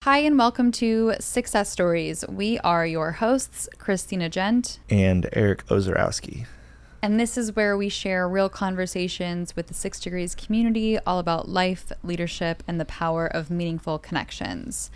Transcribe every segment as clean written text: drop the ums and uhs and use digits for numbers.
Hi, and welcome to Sixcess Stories. We are your hosts, Christina Gent and Eric Ozerowski. And this is where we share real conversations with the 6 Degrees community all about life, leadership, and the power of meaningful connections.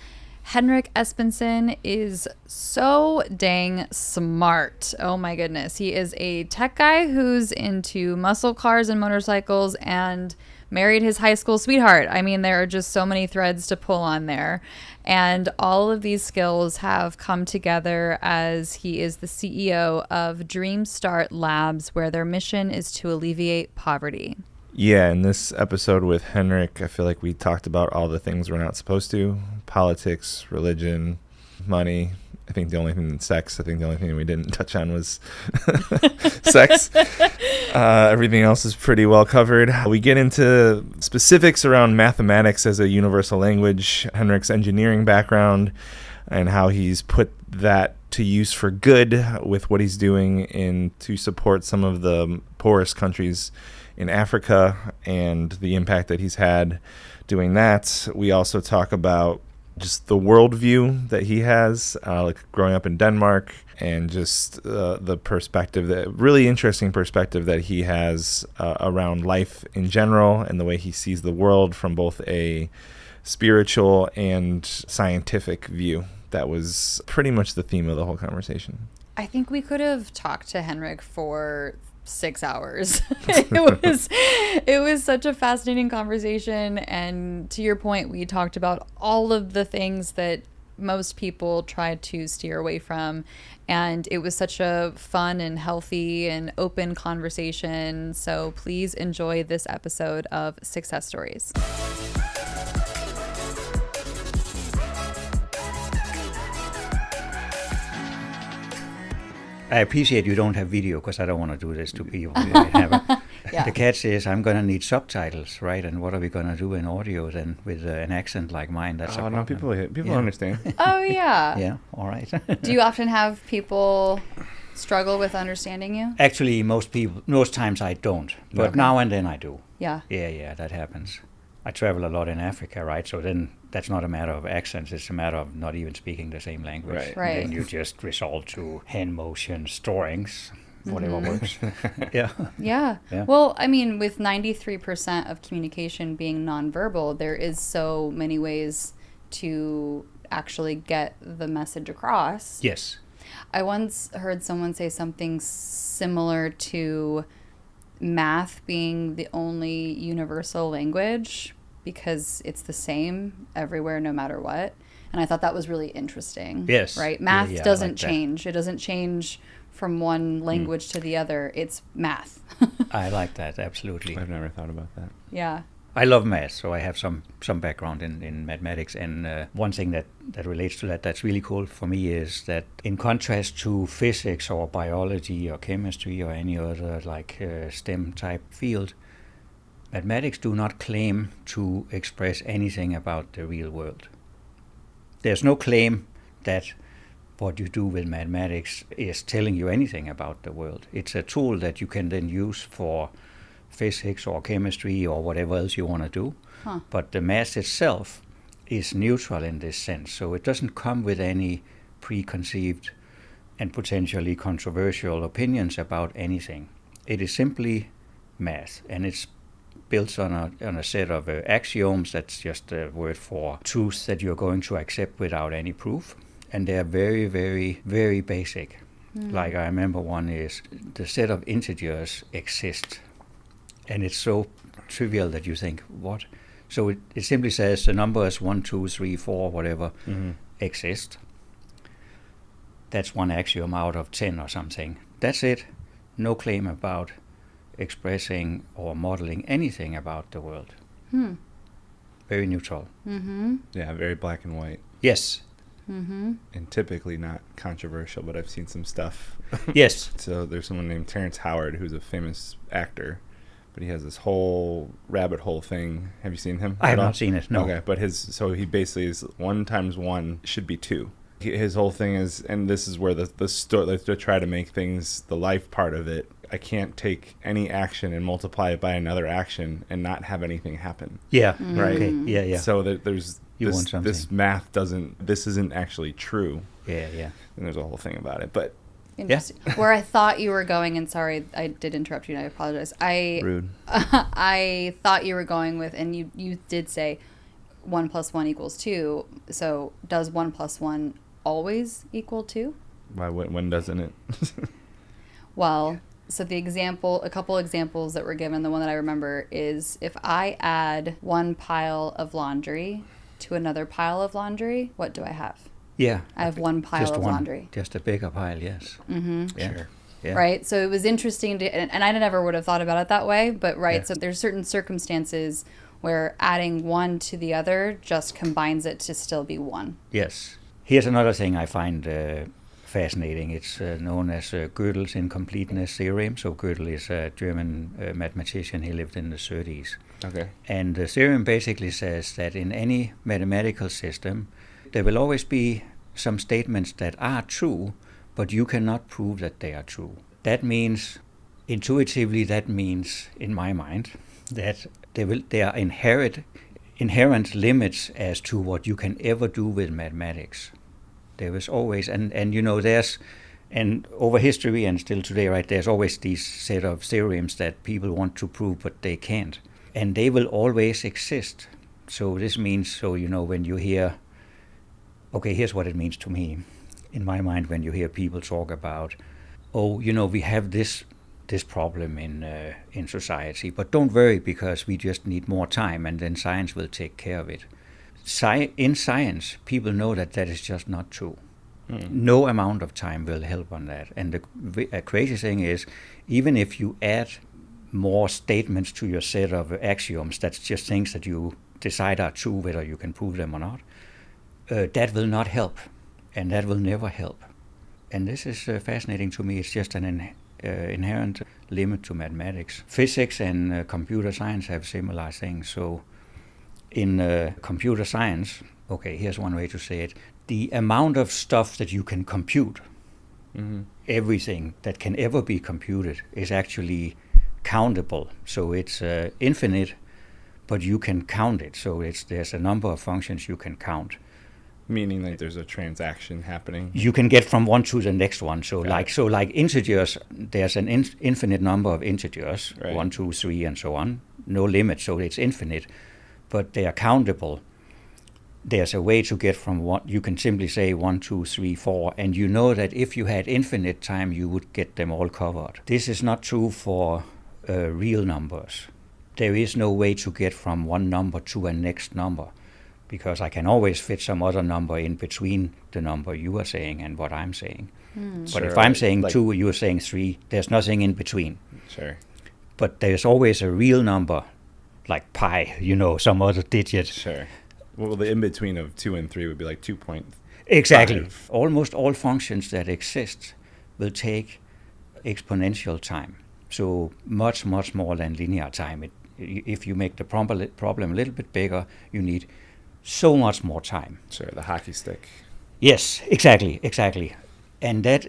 Henrik Esbensen is so dang smart. Oh my goodness. He is a tech guy who's into muscle cars and motorcycles and married his high school sweetheart. I mean, there are just so many threads to pull on there. And all of these skills have come together as he is the CEO of DreamStart Labs, where their mission is to alleviate poverty. Yeah, in this episode with Henrik, I feel like we talked about all the things we're not supposed to. Politics, religion, money. I think the only thing we didn't touch on was sex. Everything else is pretty well covered. We get into specifics around mathematics as a universal language, Henrik's engineering background, and how he's put that to use for good with what he's doing to support some of the poorest countries in Africa and the impact that he's had doing that. We also talk about just the worldview that he has, like growing up in Denmark, and just the perspective, that really interesting perspective that he has around life in general and the way he sees the world from both a spiritual and scientific view. That was pretty much the theme of the whole conversation. I think we could have talked to Henrik for 6 hours. It was such a fascinating conversation, and to your point, we talked about all of the things that most people try to steer away from, and it was such a fun and healthy and open conversation. So please enjoy this episode of Sixcess Stories. I appreciate you don't have video because I don't want to do this to people. The catch is I'm going to need subtitles, right? And what are we going to do in audio then with an accent like mine? That's no, people understand. Oh, yeah. Yeah, all right. Do you often have people struggle with understanding you? Actually, most times I don't, but Okay. now and then I do. Yeah. Yeah, that happens. I travel a lot in Africa, right? So then that's not a matter of accents. It's a matter of not even speaking the same language. Right. And then you just resort to hand motions, drawings, whatever works. Yeah. Well, I mean, with 93% of communication being nonverbal, there is so many ways to actually get the message across. Yes. I once heard someone say something similar to math being the only universal language because it's the same everywhere no matter what. And I thought that was really interesting. Yes. Right? Math Yeah, doesn't I like change. It doesn't change from one language to the other. It's math. I like that, absolutely. I've never thought about that. Yeah. I love math, so I have some background in mathematics. And one thing that relates to that's really cool for me is that in contrast to physics or biology or chemistry or any other STEM type field, mathematics do not claim to express anything about the real world. There's no claim that what you do with mathematics is telling you anything about the world. It's a tool that you can then use for physics or chemistry or whatever else you want to do. But the math itself is neutral in this sense. So it doesn't come with any preconceived and potentially controversial opinions about anything. It is simply math, and it's built on a set of axioms. That's just a word for truths that you're going to accept without any proof. And they're very, very, very basic. Like I remember one is the set of integers exist. And it's so trivial that you think, what? So it simply says the numbers 1, 2, 3, 4, whatever, exist. That's one axiom out of 10 or something. That's it. No claim about expressing or modeling anything about the world. Very neutral. Mm-hmm. Yeah, very black and white. Yes. Mm-hmm. And typically not controversial, but I've seen some stuff. Yes. So there's someone named Terrence Howard who's a famous actor, but he has this whole rabbit hole thing. Have you seen him? I have not seen it, no. Okay, but he basically is 1 times 1 should be 2. His whole thing is, and this is where the story, to try to make things, the life part of it, I can't take any action and multiply it by another action and not have anything happen. Yeah. Right. Okay. Yeah. So that there's You want something. This math doesn't. This isn't actually true. Yeah, yeah. And there's a whole thing about it, but. Interesting. Where I thought you were going, and sorry, I did interrupt you, and I apologize. Rude. I thought you were going with, and you did say 1 + 1 = 2. So does 1 + 1 always equal 2? Why? When doesn't it? Well, so a couple examples that were given, the one that I remember is if I add one pile of laundry to another pile of laundry, what do I have? Yeah. I have one pile of laundry. Just a bigger pile, yes. Mm-hmm. Yeah. Sure. Yeah. Right? So it was interesting and I never would have thought about it that way, but right, Yeah. so there's certain circumstances where adding one to the other just combines it to still be one. Yes. Here's another thing I find fascinating. It's known as Gödel's Incompleteness Theorem. So Gödel is a German mathematician. He lived in the 30s. Okay. And the theorem basically says that in any mathematical system, there will always be some statements that are true, but you cannot prove that they are true. That means, intuitively, in my mind, that there are inherent limits as to what you can ever do with mathematics. There is always, and over history and still today, right, there's always these set of theorems that people want to prove, but they can't. And they will always exist. So this means, when you hear, okay, here's what it means to me. In my mind, when you hear people talk about, we have this problem in society, but don't worry because we just need more time and then science will take care of it. In science, people know that is just not true. No amount of time will help on that. And the crazy thing is, even if you add more statements to your set of axioms, that's just things that you decide are true, whether you can prove them or not, that will not help, and that will never help. And this is fascinating to me. It's just an inherent limit to mathematics. Physics and computer science have similar things. So in computer science, okay, here's one way to say it. The amount of stuff that you can compute, everything that can ever be computed, is actually countable. So it's infinite, but you can count it. So there's a number of functions you can count. Meaning like there's a transaction happening. You can get from one to the next one. So like integers, there's an infinite number of integers, right. 1, 2, 3, and so on. No limit, so it's infinite, but they are countable. There's a way to get from one. You can simply say 1, 2, 3, 4, and you know that if you had infinite time, you would get them all covered. This is not true for real numbers. There is no way to get from one number to a next number, because I can always fit some other number in between the number you are saying and what I'm saying. But Sure, if I'm saying 2, you are saying 3, there's nothing in between. Sure. But there's always a real number, like pi, some other digit. Sure. Well, the in-between of 2 and 3 would be like 2.5. Exactly. Almost all functions that exist will take exponential time. So much, much more than linear time. If you make the problem a little bit bigger, you need so much more time. Sure, the hockey stick. Yes, exactly. And that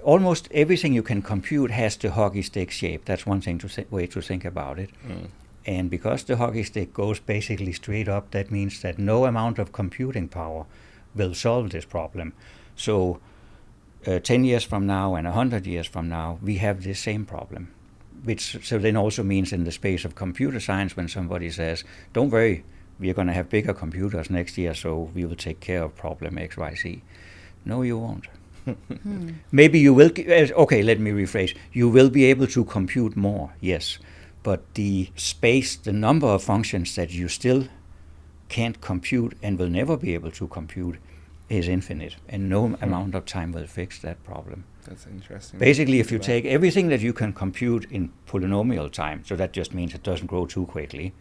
almost everything you can compute has the hockey stick shape. That's one way to think about it. And because the hockey stick goes basically straight up, that means that no amount of computing power will solve this problem. So 10 years from now and 100 years from now, we have this same problem. Which so then also means in the space of computer science, when somebody says, don't worry, we are going to have bigger computers next year, so we will take care of problem X, Y, Z. No, you won't. Maybe you will. Okay, let me rephrase. You will be able to compute more, yes. But the space, the number of functions that you still can't compute and will never be able to compute is infinite. And no amount of time will fix that problem. That's interesting. Basically, if you take everything that you can compute in polynomial time, so that just means it doesn't grow too quickly,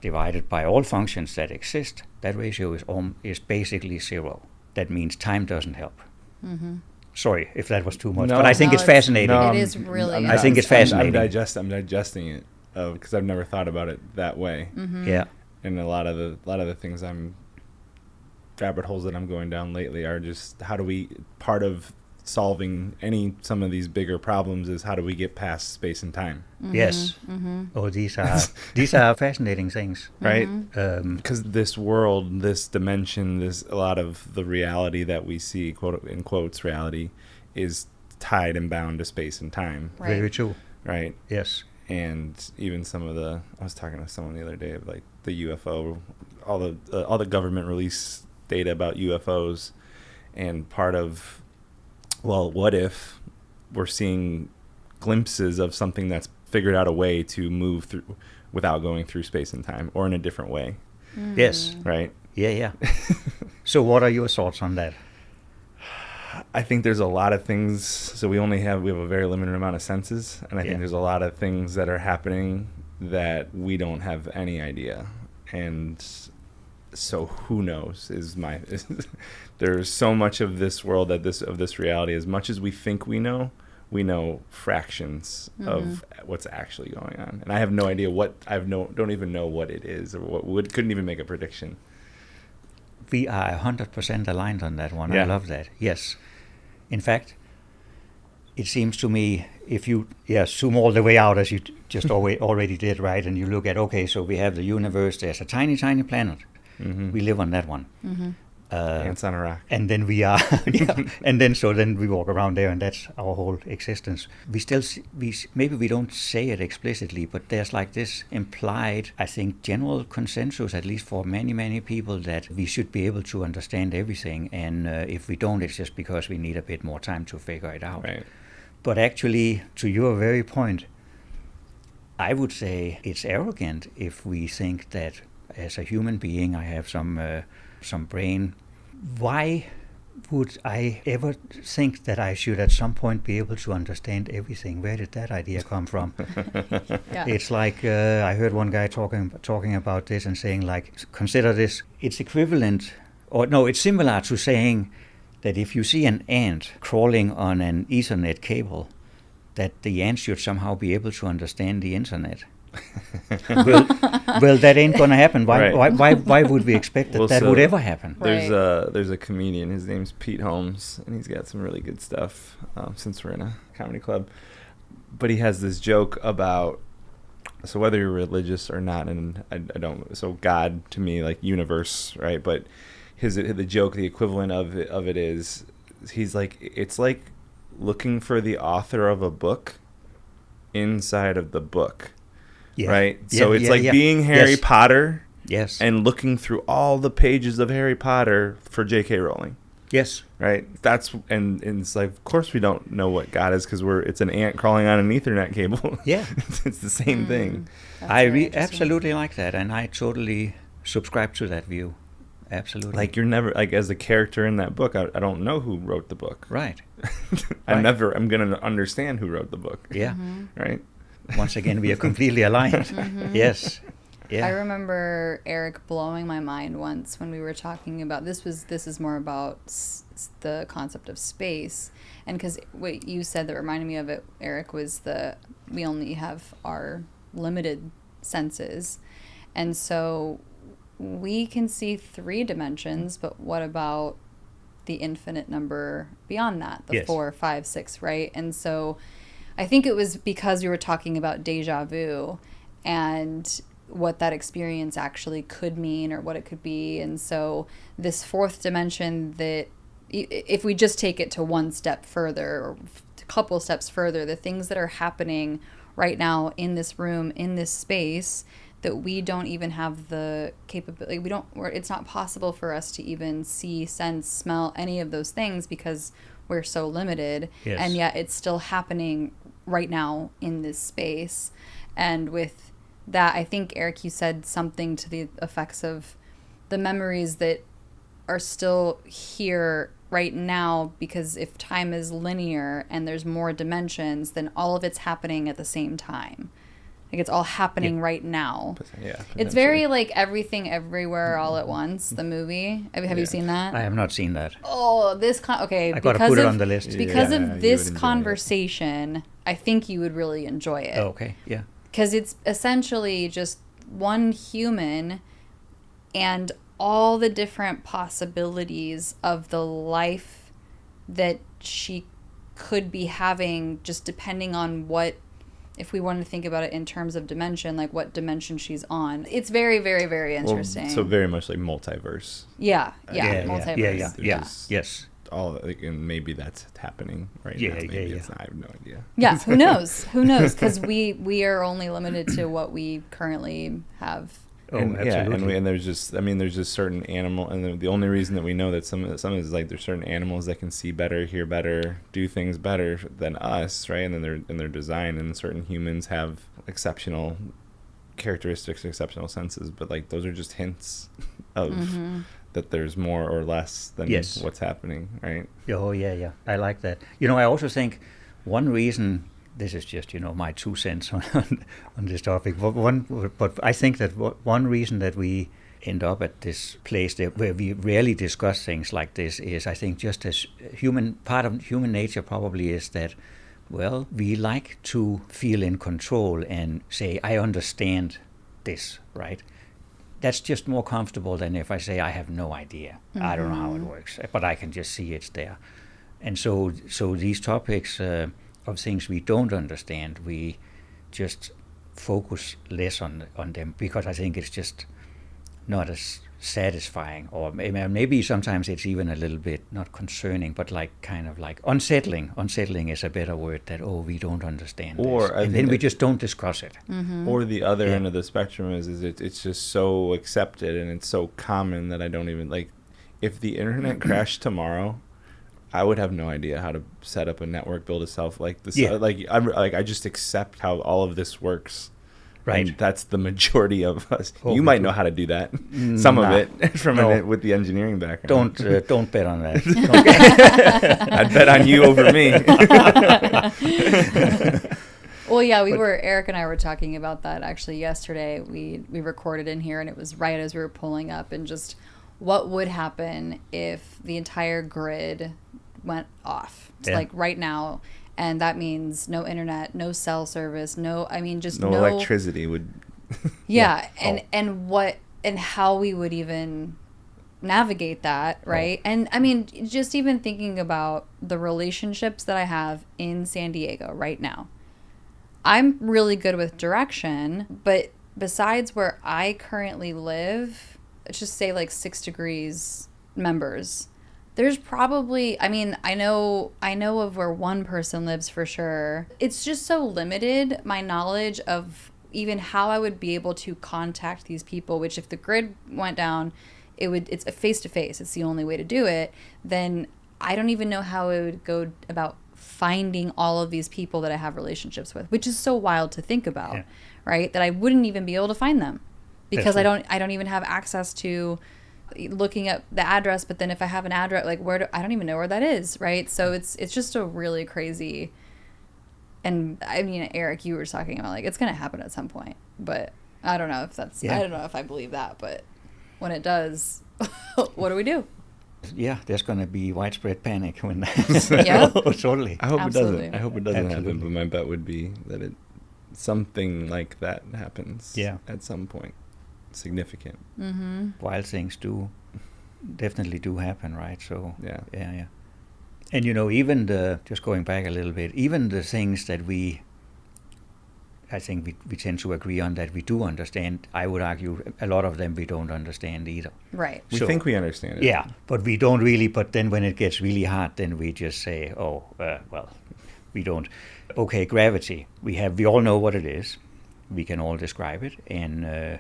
divided by all functions that exist, that ratio is basically 0. That means time doesn't help. Sorry if that was too much, but I think it's fascinating. It is really. I think it's fascinating. I'm digesting it because I've never thought about it that way. Yeah. And a lot of the things rabbit holes that I'm going down lately are just how do we part of solving some of these bigger problems is how do we get past space and time? Yes. Oh, these are fascinating things, right? Because this world, this dimension, a lot of the reality that we see, quote in quotes, reality, is tied and bound to space and time. Right. Very true. Right. Yes. And even some of I was talking to someone the other day of like the UFO, all the government release data about UFOs, and part of, well, what if we're seeing glimpses of something that's figured out a way to move through without going through space and time, or in a different way? Yes. Right. Yeah. So what are your thoughts on that? I think there's a lot of things. So we have a very limited amount of senses, and I think there's a lot of things that are happening that we don't have any idea. And so who knows there's so much of this world of this reality. As much as we think we know fractions of what's actually going on. And I have no idea don't even know what it is, or couldn't even make a prediction. We are 100% aligned on that one. Yeah. I love that. Yes. In fact, it seems to me, if you zoom all the way out, as you just already did, right, and you look at, okay, so we have the universe, there's a tiny, tiny planet. We live on that one. Ants on a rock. And then we are, and then we walk around there, and that's our whole existence. Maybe we don't say it explicitly, but there's like this implied, I think, general consensus, at least for many, many people, that we should be able to understand everything. And if we don't, it's just because we need a bit more time to figure it out. Right. But actually, to your very point, I would say it's arrogant if we think that as a human being I have some brain. Why would I ever think that I should at some point be able to understand everything? Where did that idea come from? Yeah. It's like I heard one guy talking about this and saying, like, consider this. It's equivalent, or no, it's similar to saying that if you see an ant crawling on an Ethernet cable, that the ant should somehow be able to understand the internet. well, that ain't gonna happen. Why would we expect that would ever happen? There's a comedian. His name's Pete Holmes, and he's got some really good stuff. Since we're in a comedy club, but he has this joke about, so whether you're religious or not, and I don't. So God to me, like universe, right? But the joke, the equivalent of it is, he's like, it's like looking for the author of a book inside of the book. Yeah. Right? So it's being Harry Potter, and looking through all the pages of Harry Potter for J.K. Rowling. Yes. Right? And it's like, of course we don't know what God is, because it's an ant crawling on an Ethernet cable. Yeah. It's the same thing. I absolutely like that, and I totally subscribe to that view. Absolutely. Like, you're never, like, as the character in that book, I don't know who wrote the book. Right. I'm going to understand who wrote the book. Yeah. Right? Once again, we are completely aligned. Yes. Yeah. I remember Eric blowing my mind once when we were talking about this is more about the concept of space, and because what you said that reminded me of it, Eric, was we only have our limited senses, and so we can see 3 dimensions, but what about the infinite number beyond that, the 4, 5, 6, right? And so I think it was because you were talking about deja vu and what that experience actually could mean, or what it could be. And so this 4th dimension, that if we just take it to one step further, or a couple steps further, the things that are happening right now in this room, in this space, that we don't even have the capability, it's not possible for us to even see, sense, smell any of those things, because we're so limited. Yes. And yet it's still happening right now in this space. And with that, I think, Eric, you said something to the effects of the memories that are still here right now, because if time is linear and there's more dimensions, then all of it's happening at the same time. Like, it's all happening right now. Yeah, it's very like Everything Everywhere All at Once, the movie. Have you seen that? I have not seen that. Oh, okay. I gotta put it on the list. Because of this conversation, I think you would really enjoy it. Oh, okay, yeah. Because it's essentially just one human and all the different possibilities of the life that she could be having, just depending on what, if we want to think about it in terms of dimension, like what dimension she's on. It's very, very, very interesting. Well, so very much like multiverse. Yeah, multiverse. Yes. All like, and maybe that's happening right now. Maybe it's not, I have no idea. Yeah, who knows? Who knows? Because we are only limited to what we currently have. Oh, and, absolutely. and there's just certain animal, and the only reason that we know that some is like there's certain animals that can see better, hear better, do things better than us, right? And then they're designed, and certain humans have exceptional characteristics, exceptional senses, but like those are just hints of that there's more or less than what's happening, right? Oh, yeah. I like that. I also think one reason, this is just, my 2 cents on this topic, but I think that one reason that we end up at this place where we rarely discuss things like this is, I think, just as part of human nature probably is that, well, we like to feel in control and say, I understand this, right? That's just more comfortable than if I say, I have no idea. I don't know how it works, but I can just see it's there. And so these topics of things we don't understand, we just focus less on them, because I think it's just not as satisfying, or maybe sometimes it's even a little bit not concerning, but like kind of like unsettling. Unsettling is a better word, that we don't understand this. And then we just don't discuss it. Or the other end of the spectrum is it's just so accepted and it's so common that I don't even like. If the internet crashed tomorrow, I would have no idea how to set up a network, build a self like this. I just accept how all of this works. Right. And that's the majority of us. You might know how to do that. Some of it with the engineering background. Don't bet on that. I'd bet on you over me. Well, yeah, Eric and I were talking about that actually yesterday. We recorded in here, and it was right as we were pulling up, and just what would happen if the entire grid went off. It's like right now. And that means no internet, no cell service, no electricity would. And how we would even navigate that, right? And I mean, just even thinking about the relationships that I have in San Diego right now. I'm really good with direction, but besides where I currently live, let's just say like 6 Degrees members. There's probably, I know of where one person lives for sure. It's just so limited, my knowledge of even how I would be able to contact these people, which if the grid went down, it's a face-to-face. It's the only way to do it. Then I don't even know how I would go about finding all of these people that I have relationships with, which is so wild to think about, right? That I wouldn't even be able to find them because I don't even have access to looking up the address. But then if I have an address, like I don't even know where that is, right? So it's just a really crazy. And I mean, Eric, you were talking about like it's going to happen at some point, but I don't know if that's I don't know if I believe that, but when it does, what do we do? Yeah, there's going to be widespread panic when that. Totally. I hope it doesn't. I hope it doesn't happen, but my bet would be that something like that happens at some point. Significant. Mm-hmm. Wild things definitely do happen, right? So yeah. And even just going back a little bit, even the things that I think we tend to agree on that we do understand, I would argue a lot of them we don't understand either. Right. We think we understand it. Yeah, but we don't really, but then when it gets really hard, then we just say, we don't. Okay, gravity. We all know what it is. We can all describe it. And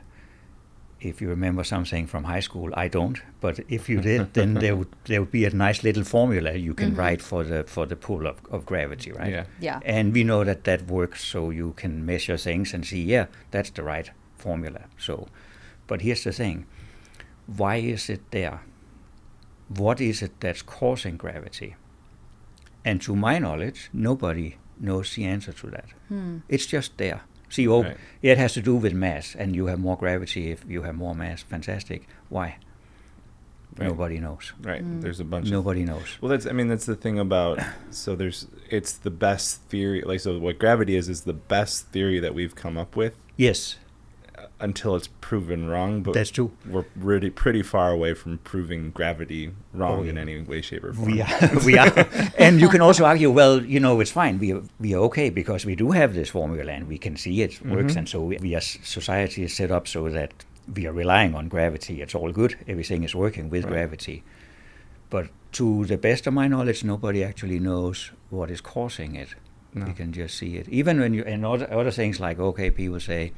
if you remember something from high school, I don't. But if you did, then there would be a nice little formula you can write for the pull of gravity, right? Yeah. And we know that works, so you can measure things and see, that's the right formula. So, but here's the thing: why is it there? What is it that's causing gravity? And to my knowledge, nobody knows the answer to that. It's just there. See, it has to do with mass, and you have more gravity if you have more mass. Fantastic. Why? Right. Nobody knows. Right. There's a bunch. Nobody knows. Well, that's the thing about. So it's the best theory. Like, so what gravity is the best theory that we've come up with. Yes. until it's proven wrong. But that's true. We're really pretty far away from proving gravity wrong in any way, shape, or form. We are. And you can also argue, well, it's fine. We are okay because we do have this formula and we can see it works. And so we as society is set up so that we are relying on gravity. It's all good. Everything is working with gravity. But to the best of my knowledge, nobody actually knows what is causing it. No. You can just see it. Even when and other things like, okay, people say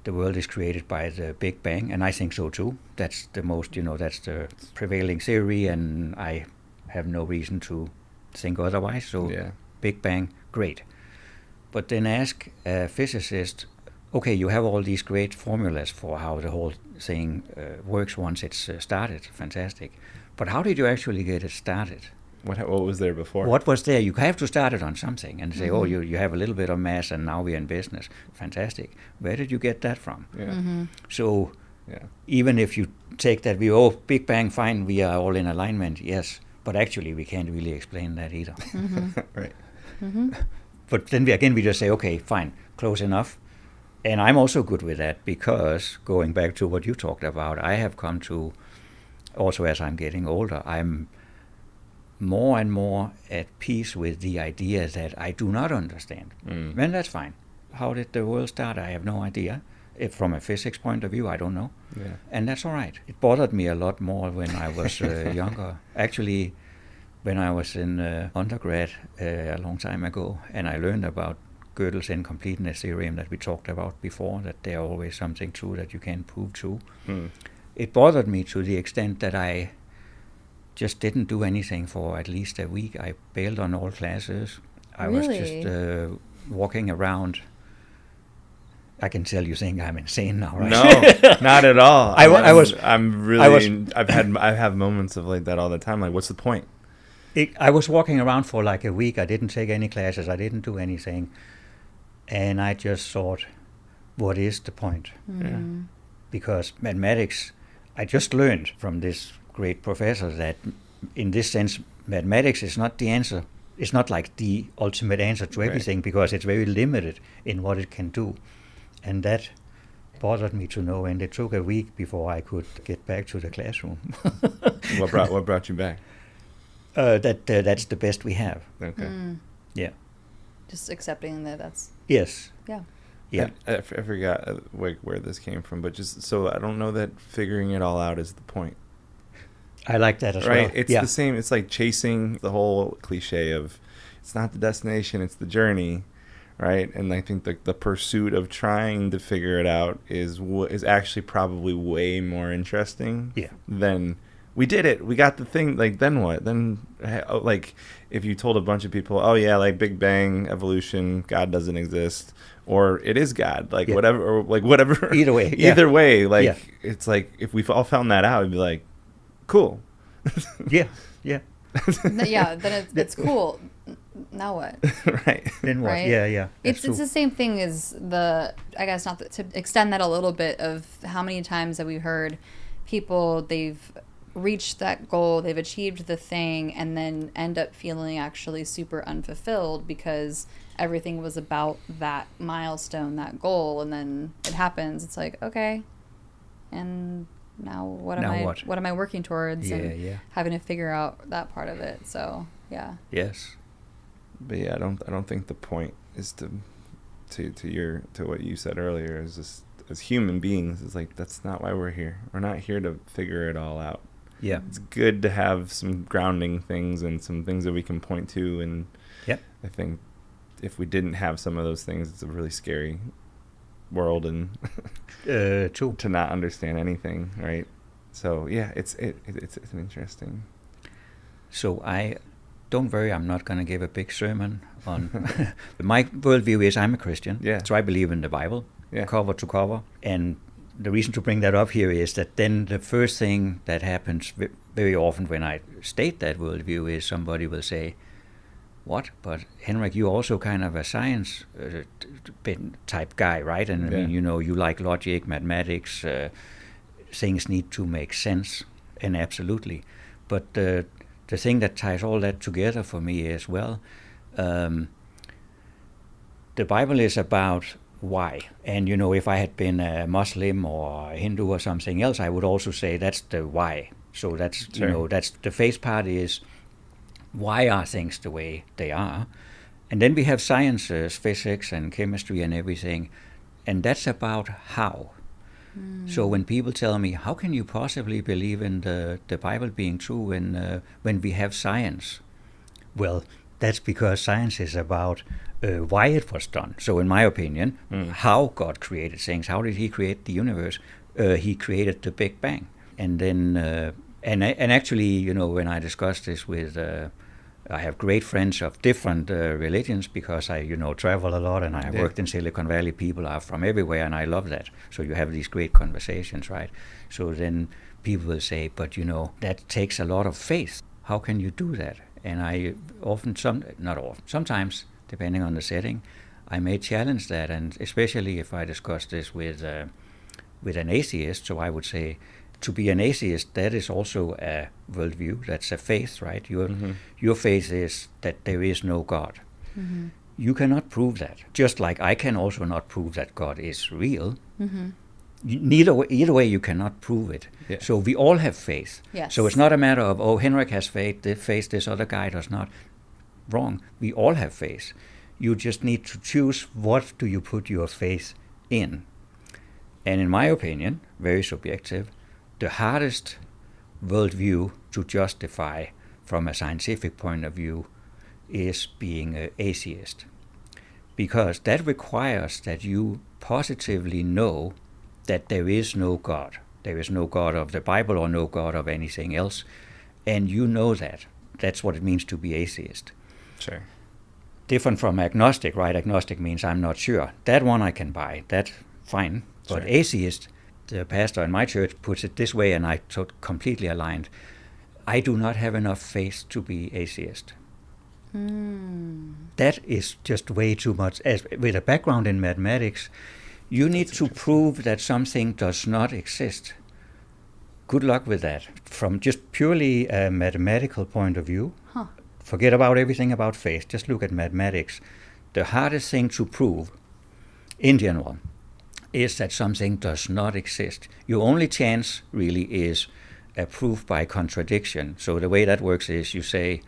the world is created by the Big Bang, and I think so too. That's the most, that's the prevailing theory, and I have no reason to think otherwise. So Big Bang, great. But then ask a physicist, okay, you have all these great formulas for how the whole thing works once it's started. Fantastic. But how did you actually get it started? What was there before? What was there? You have to start it on something and say, you have a little bit of mass and now we're in business. Fantastic. Where did you get that from? Yeah. So even if you take that view, Big Bang, fine, we are all in alignment, yes. But actually we can't really explain that either. Right. But then we just say, okay, fine, close enough. And I'm also good with that because going back to what you talked about, I have come to, also as I'm getting older, I'm more and more at peace with the idea that I do not understand. Then that's fine. How did the world start? I have no idea. If from a physics point of view, I don't know. Yeah. And that's all right. It bothered me a lot more when I was younger. Actually, when I was in undergrad a long time ago, and I learned about Gödel's Incompleteness Theorem that we talked about before, that there are always something true that you can't prove true. It bothered me to the extent that I just didn't do anything for at least a week. I bailed on all classes. I was just walking around. I can tell you think I'm insane now, right? No, not at all. I have moments of like that all the time. Like, what's the point? I was walking around for like a week. I didn't take any classes. I didn't do anything. And I just thought, what is the point? Because mathematics, I just learned from this great professor that in this sense, mathematics is not the answer. It's not like the ultimate answer to everything because it's very limited in what it can do. And that bothered me to no end. It took a week before I could get back to the classroom. What brought you back? That's the best we have. Okay. Yeah. Just accepting that that's... Yes. Yeah. Yeah. I forgot where this came from, but just so I don't know that figuring it all out is the point. I like that as well. Right? It's the same. It's like chasing the whole cliche of it's not the destination, it's the journey, right? And I think the pursuit of trying to figure it out is actually probably way more interesting than we did it. We got the thing. Like, then what? Then, like, if you told a bunch of people, oh, yeah, like Big Bang, evolution, God doesn't exist, or it is God, like whatever, or like whatever. Either way. Either way, like, it's like if we all found that out, it'd be like, cool. Yeah. Then it's cool. Now what? Right. Then what? Right? Yeah. It's the same thing as I guess to extend that a little bit of how many times that we've heard people, they've reached that goal, they've achieved the thing, and then end up feeling actually super unfulfilled because everything was about that milestone, that goal, and then it happens. It's like, okay, and now what am I working towards? And having to figure out that part of it. So yes, but I don't think the point is to what you said earlier, is just as human beings, it's like that's not why we're here. We're not here to figure it all out. Yeah, it's good to have some grounding things and some things that we can point to, and I think if we didn't have some of those things, it's a really scary world, and to not understand anything, right? So it's an interesting. So don't worry, I'm not going to give a big sermon on my worldview is I'm a Christian, so I believe in the Bible, cover to cover, and the reason to bring that up here is that then the first thing that happens very often when I state that worldview is somebody will say, what? But Henrik, you're also kind of a science type guy, right? And I mean, you like logic, mathematics, things need to make sense, and absolutely. But the thing that ties all that together for me is, the Bible is about why. And, if I had been a Muslim or a Hindu or something else, I would also say that's the why. So that's, that's the faith part is, why are things the way they are? And then we have sciences, physics and chemistry and everything, and that's about how. So when people tell me, how can you possibly believe in the Bible being true when we have science? Well, that's because science is about why it was done. So in my opinion, how God created things, how did he create the universe? He created the Big Bang. And then, and actually, when I discuss this with, I have great friends of different religions because I, travel a lot and I have worked in Silicon Valley. People are from everywhere and I love that. So you have these great conversations, right? So then people will say, but that takes a lot of faith. How can you do that? And I often, sometimes, depending on the setting, I may challenge that, and especially if I discuss this with an atheist. So I would say, to be an atheist, that is also a worldview. That's a faith, right? Your faith is that there is no God. Mm-hmm. You cannot prove that. Just like I can also not prove that God is real. Mm-hmm. Either way, you cannot prove it. Yeah. So we all have faith. Yes. So it's not a matter of, Henrik has faith, this other guy does not. Wrong. We all have faith. You just need to choose what do you put your faith in. And in my opinion, very subjective, the hardest worldview to justify from a scientific point of view is being an atheist. Because that requires that you positively know that there is no God. There is no God of the Bible or no God of anything else. And you know that. That's what it means to be atheist. Sure. Different from agnostic, right? Agnostic means I'm not sure. That one I can buy. That's fine. But Sure. Atheist, the pastor in my church puts it this way, and I completely aligned. I do not have enough faith to be atheist. That is just way too much. As with a background in mathematics, you need to prove that something does not exist. Good luck with that. From just purely a mathematical point of view, forget about everything about faith. Just look at mathematics. The hardest thing to prove, in general, is that something does not exist. Your only chance really is a proof by contradiction. So the way that works is you say,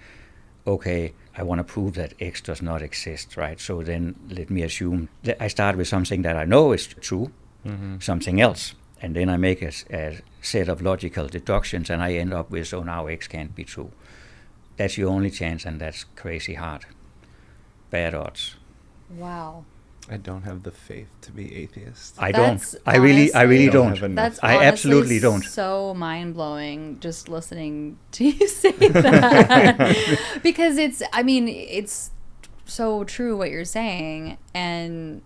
okay, I want to prove that X does not exist, right? So then let me assume that I start with something that I know is true, something else, and then I make a set of logical deductions, and I end up with, so now X can't be true. That's your only chance, and that's crazy hard. Bad odds. Wow. I don't have the faith to be atheist. I don't. I really don't. That's I absolutely don't. So mind blowing just listening to you say that because it's so true what you're saying, and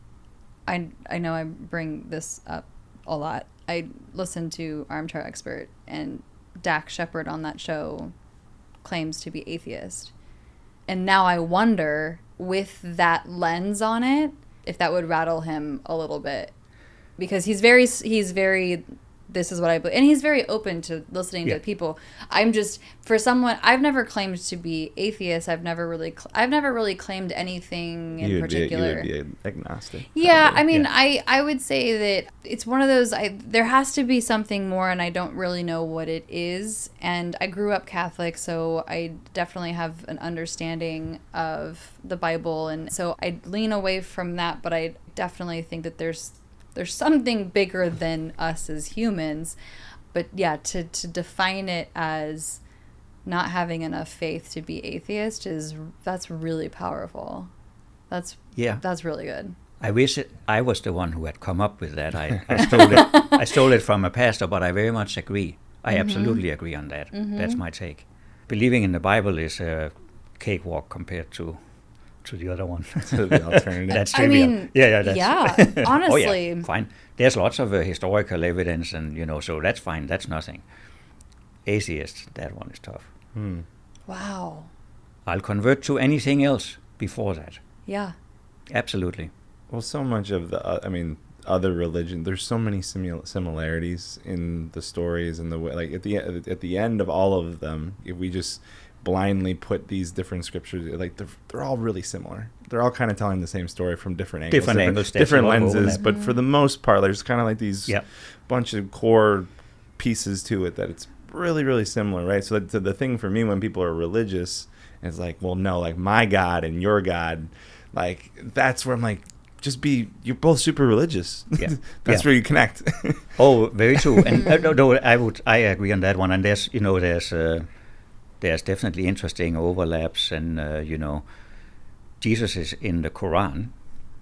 I know I bring this up a lot. I listened to Armchair Expert, and Dak Shepard on that show claims to be atheist, and now I wonder, with that lens on it, if that would rattle him a little bit, because he's very this is what I believe, and he's very open to listening to people. I'm just, for someone, I've never claimed to be atheist. I've never really claimed anything in particular. You would be agnostic. Yeah, probably. I mean, I would say that it's one of those, there has to be something more, and I don't really know what it is. And I grew up Catholic, so I definitely have an understanding of the Bible, and so I lean away from that, but I definitely think that there's something bigger than us as humans. But yeah, to define it as not having enough faith to be atheist that's really powerful. That's really good. I wish I was the one who had come up with that. I stole it from a pastor, but I very much agree. I absolutely agree on that. That's my take. Believing in the Bible is a cakewalk compared to the other one. To the alternative. That's trivial. Honestly. Oh, yeah, fine. There's lots of historical evidence, and so that's fine. That's nothing. Atheist, that one is tough. Wow. I'll convert to anything else before that. Yeah. Absolutely. Well, so much of the, other religion, there's so many similarities in the stories and the way, like at the end of all of them, if we just blindly put these different scriptures, like they're all really similar. they're all kind of telling the same story from different angles, different lenses. But for the most part, there's kind of like these bunch of core pieces to it that it's really, really similar, right? So the thing for me when people are religious is like, well, no, like my God and your God, like that's where I'm like, you're both super religious. Yeah. That's where you connect. Oh, very true. And I agree on that one. And there's definitely interesting overlaps. And Jesus is in the Quran.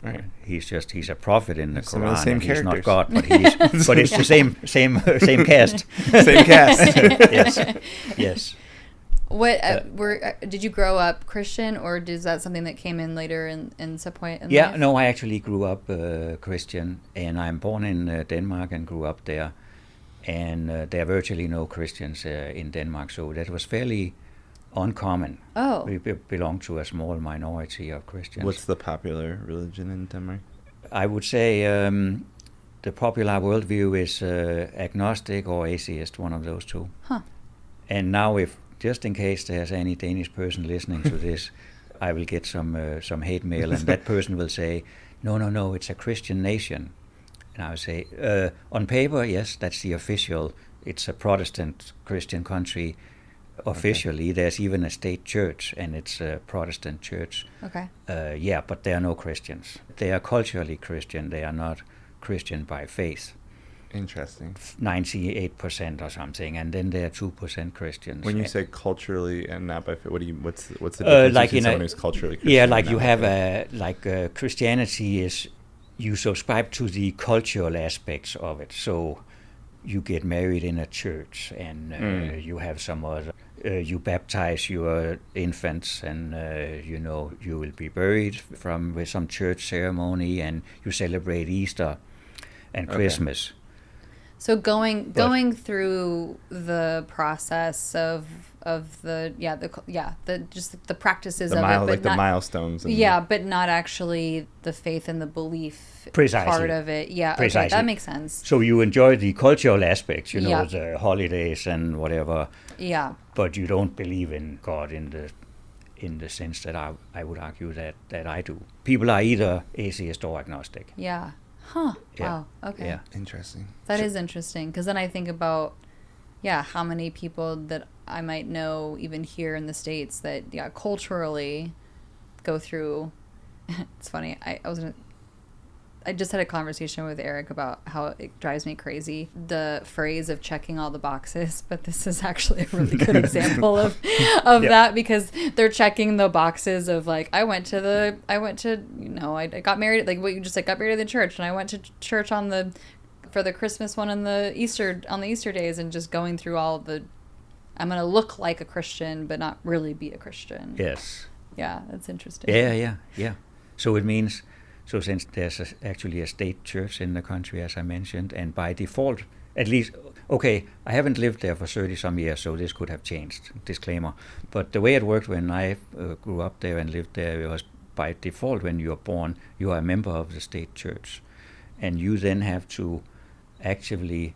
Right. He's a prophet in the Some Quran. of the same and he's not characters. God, but it's the same cast. Same cast. Yes. What did you grow up Christian, or is that something that came in later in some point in life? No, I actually grew up Christian, and I'm born in Denmark and grew up there. And there are virtually no Christians in Denmark, so that was fairly uncommon. Oh. We belong to a small minority of Christians. What's the popular religion in Denmark? I would say the popular worldview is agnostic or atheist, one of those two. Huh. And now, just in case there's any Danish person listening to this, I will get some hate mail, and that person will say, no, it's a Christian nation. And I would say, on paper, yes, that's the official. It's a Protestant Christian country. Officially, okay. There's even a state church, and it's a Protestant church. Okay. But there are no Christians. They are culturally Christian. They are not Christian by faith. Interesting. 98% or something, and then there are 2% Christians. When you say culturally and not by faith, what's the difference between someone who's culturally Christian? Yeah, like you have Christianity is, you subscribe to the cultural aspects of it. So you get married in a church, and you have some other. You baptize your infants, and you will be buried with some church ceremony, and you celebrate Easter and Christmas. So going through the process of the practices of it, but like the milestones. But not actually the faith and the belief part of it. Yeah, precisely. Okay, that makes sense. So you enjoy the cultural aspects, the holidays and whatever. Yeah. But you don't believe in God in the sense that I would argue that I do. People are either atheist or agnostic. Yeah. Huh. Yeah. Wow. Okay. Yeah. Interesting. That is interesting, because then I think about, how many people that I might know even here in the States that, culturally go through. It's funny. I just had a conversation with Eric about how it drives me crazy, the phrase of checking all the boxes, but this is actually a really good example of that, because they're checking the boxes of like, I got married, like what you just said, got married in the church, and I went to church for the Christmas one on the Easter days, and just going through all the, I'm going to look like a Christian, but not really be a Christian. Yes. Yeah, that's interesting. Yeah. So it means, since there's actually a state church in the country, as I mentioned, and by default, at least, okay, I haven't lived there for 30-some years, so this could have changed, disclaimer. But the way it worked when I grew up there and lived there, it was by default, when you're born, you are a member of the state church. And you then have to actively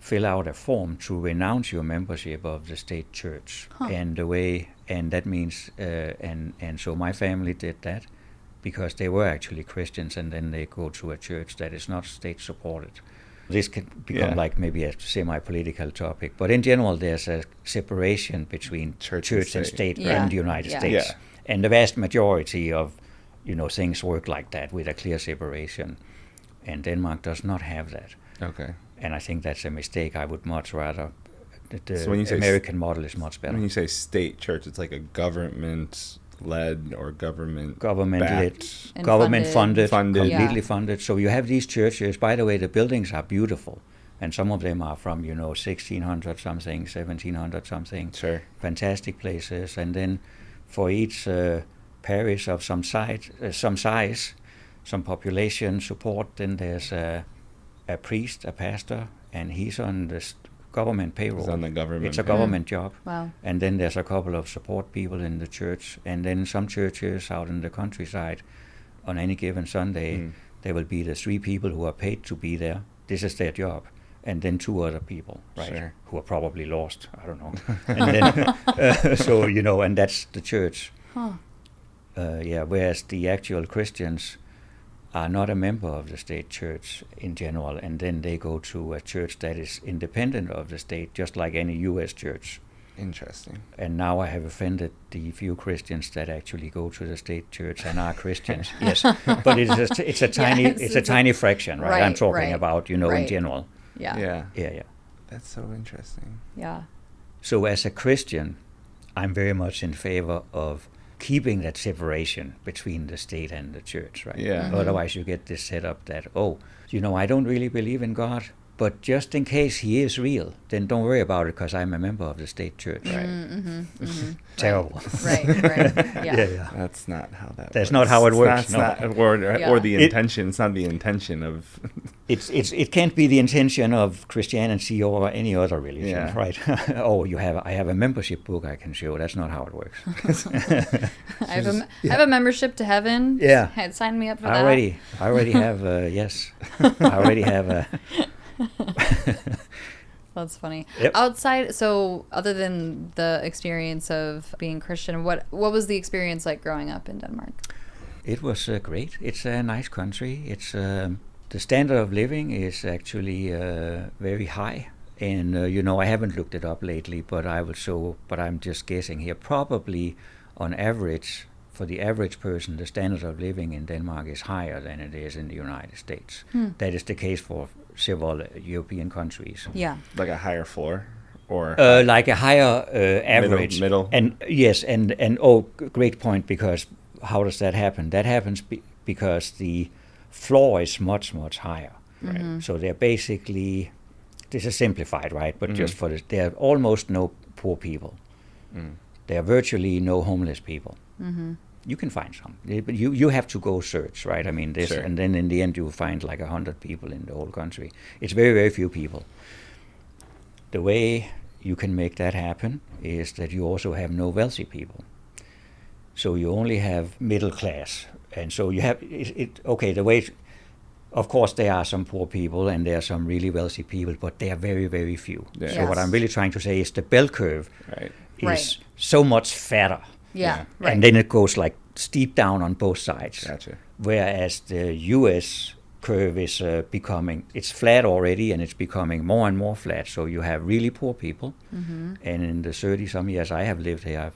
fill out a form to renounce your membership of the state church. Huh. And that means, and so my family did that, because they were actually Christians, and then they go to a church that is not state-supported. This can become like maybe a semi-political topic, but in general, there's a separation between church and state in the United States. Yeah. And the vast majority of, things work like that, with a clear separation. And Denmark does not have that. Okay. And I think that's a mistake. I would much rather, So when you say American model is much better. When you say state church, it's like a government-led or government-led, government-funded, completely Yeah. funded. So you have these churches. By the way, the buildings are beautiful, and some of them are from 1600 something, 1700 something. Sure. Fantastic places. And then for each parish of some size, some population support, then there's a priest, a pastor, and he's on the government payroll. It's on the government. It's a government job. Wow. And then there's a couple of support people in the church, and then some churches out in the countryside, on any given Sunday, there will be the 3 people who are paid to be there. This is their job. And then 2 other people, right, Sure. who are probably lost. I don't know. And then, and that's the church. Huh. Whereas the actual Christians are not a member of the state church in general, and then they go to a church that is independent of the state, just like any U.S. church. Interesting. And now I have offended the few Christians that actually go to the state church and are Christians. Yes, but it's a tiny fraction, right? I'm talking about, in general. Yeah. Yeah. That's so interesting. Yeah. So as a Christian, I'm very much in favor of keeping that separation between the state and the church, right? Yeah. Mm-hmm. Otherwise you get this setup that, I don't really believe in God, but just in case he is real, then don't worry about it because I'm a member of the state church. Right. Mm-hmm, mm-hmm. Terrible. Right. Yeah. That's not how that works. That's not how it works. Or the intention. It's not the intention of... It can't be the intention of Christianity or any other religion, right? I have a membership book I can show. That's not how it works. I have a membership to heaven. Yeah. Sign me up for I that. already have, yes. I already have a... That's funny. Yep. Outside, so other than the experience of being Christian, what was the experience like growing up in Denmark? It was great. It's a nice country. It's the standard of living is actually very high. And I haven't looked it up lately, but I'm just guessing here. Probably on average, for the average person, the standard of living in Denmark is higher than it is in the United States. That is the case for several European countries. Yeah. Like a higher floor? Or like a higher average. Middle. And yes, and great point, because how does that happen? That happens because the floor is much, much higher. Right. Mm-hmm. So they're basically, this is simplified, right? But just for this, there are almost no poor people. There are virtually no homeless people. Mm-hmm. You can find some, but you have to go search, right? I mean, Sure. And then in the end you find like 100 people in the whole country. It's very, very few people. The way you can make that happen is that you also have no wealthy people. So you only have middle class, and so you have the way. Of course, there are some poor people and there are some really wealthy people, but they are very, very few. Yeah. So what I'm really trying to say is the bell curve is so much fatter. Yeah. Right. And then it goes like steep down on both sides. Gotcha. Whereas the US curve is it's flat already and it's becoming more and more flat. So you have really poor people. Mm-hmm. And in the 30-some years I have lived here,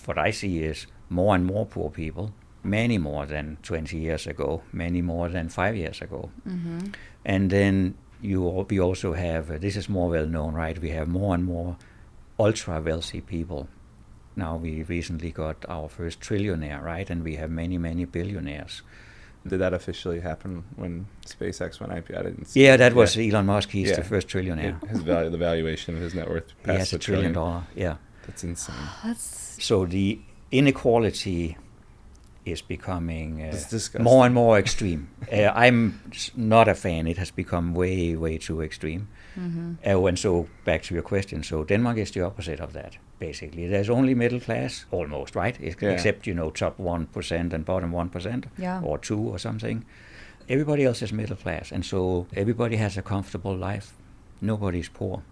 what I see is more and more poor people, many more than 20 years ago, many more than 5 years ago. Mm-hmm. And then we also have, this is more well known, right? We have more and more ultra wealthy people. Now we recently got our first trillionaire, right? And we have many, many billionaires. Did that officially happen when SpaceX went IPO? I didn't see that was Elon Musk. He's the first trillionaire. The valuation of his net worth He has passed $1 trillion. Yeah. That's insane. So the inequality is becoming more and more extreme. I'm not a fan. It has become way, way too extreme. Mm-hmm. And so back to your question. So Denmark is the opposite of that, basically. There's only middle class, almost, right? Except, top 1% and bottom 1%, or 2 or something. Everybody else is middle class. And so everybody has a comfortable life. Nobody's poor.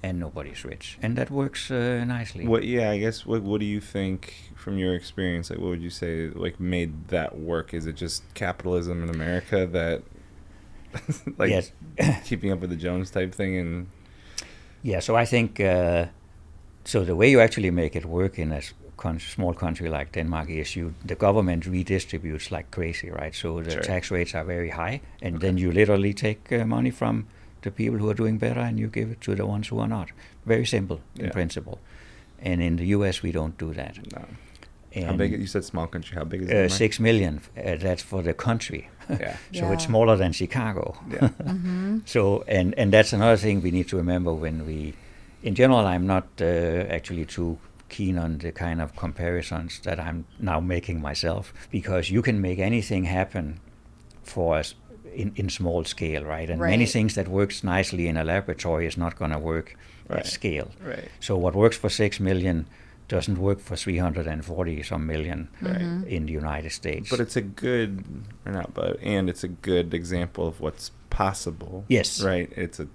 And nobody's rich, and that works nicely. I guess. What do you think from your experience? Like, what would you say made that work? Is it just capitalism in America that, yes. keeping up with the Jones type thing? And so I think so. The way you actually make it work in a small country like Denmark is the government redistributes like crazy, right? So the tax rates are very high, and then you literally take money from the people who are doing better and you give it to the ones who are not. Very simple in principle. And in the US we don't do that. No. And how big? You said small country. How big is it? 6 million. That's for the country. Yeah. So it's smaller than Chicago. Yeah. Mm-hmm. So and that's another thing we need to remember when we, in general, I'm not actually too keen on the kind of comparisons that I'm now making myself, because you can make anything happen for us in small scale, right? And many things that works nicely in a laboratory is not going to work at scale. Right. So what works for 6 million doesn't work for 340 some million in the United States. But it's a good, it's a good example of what's possible. Yes. Right. It's a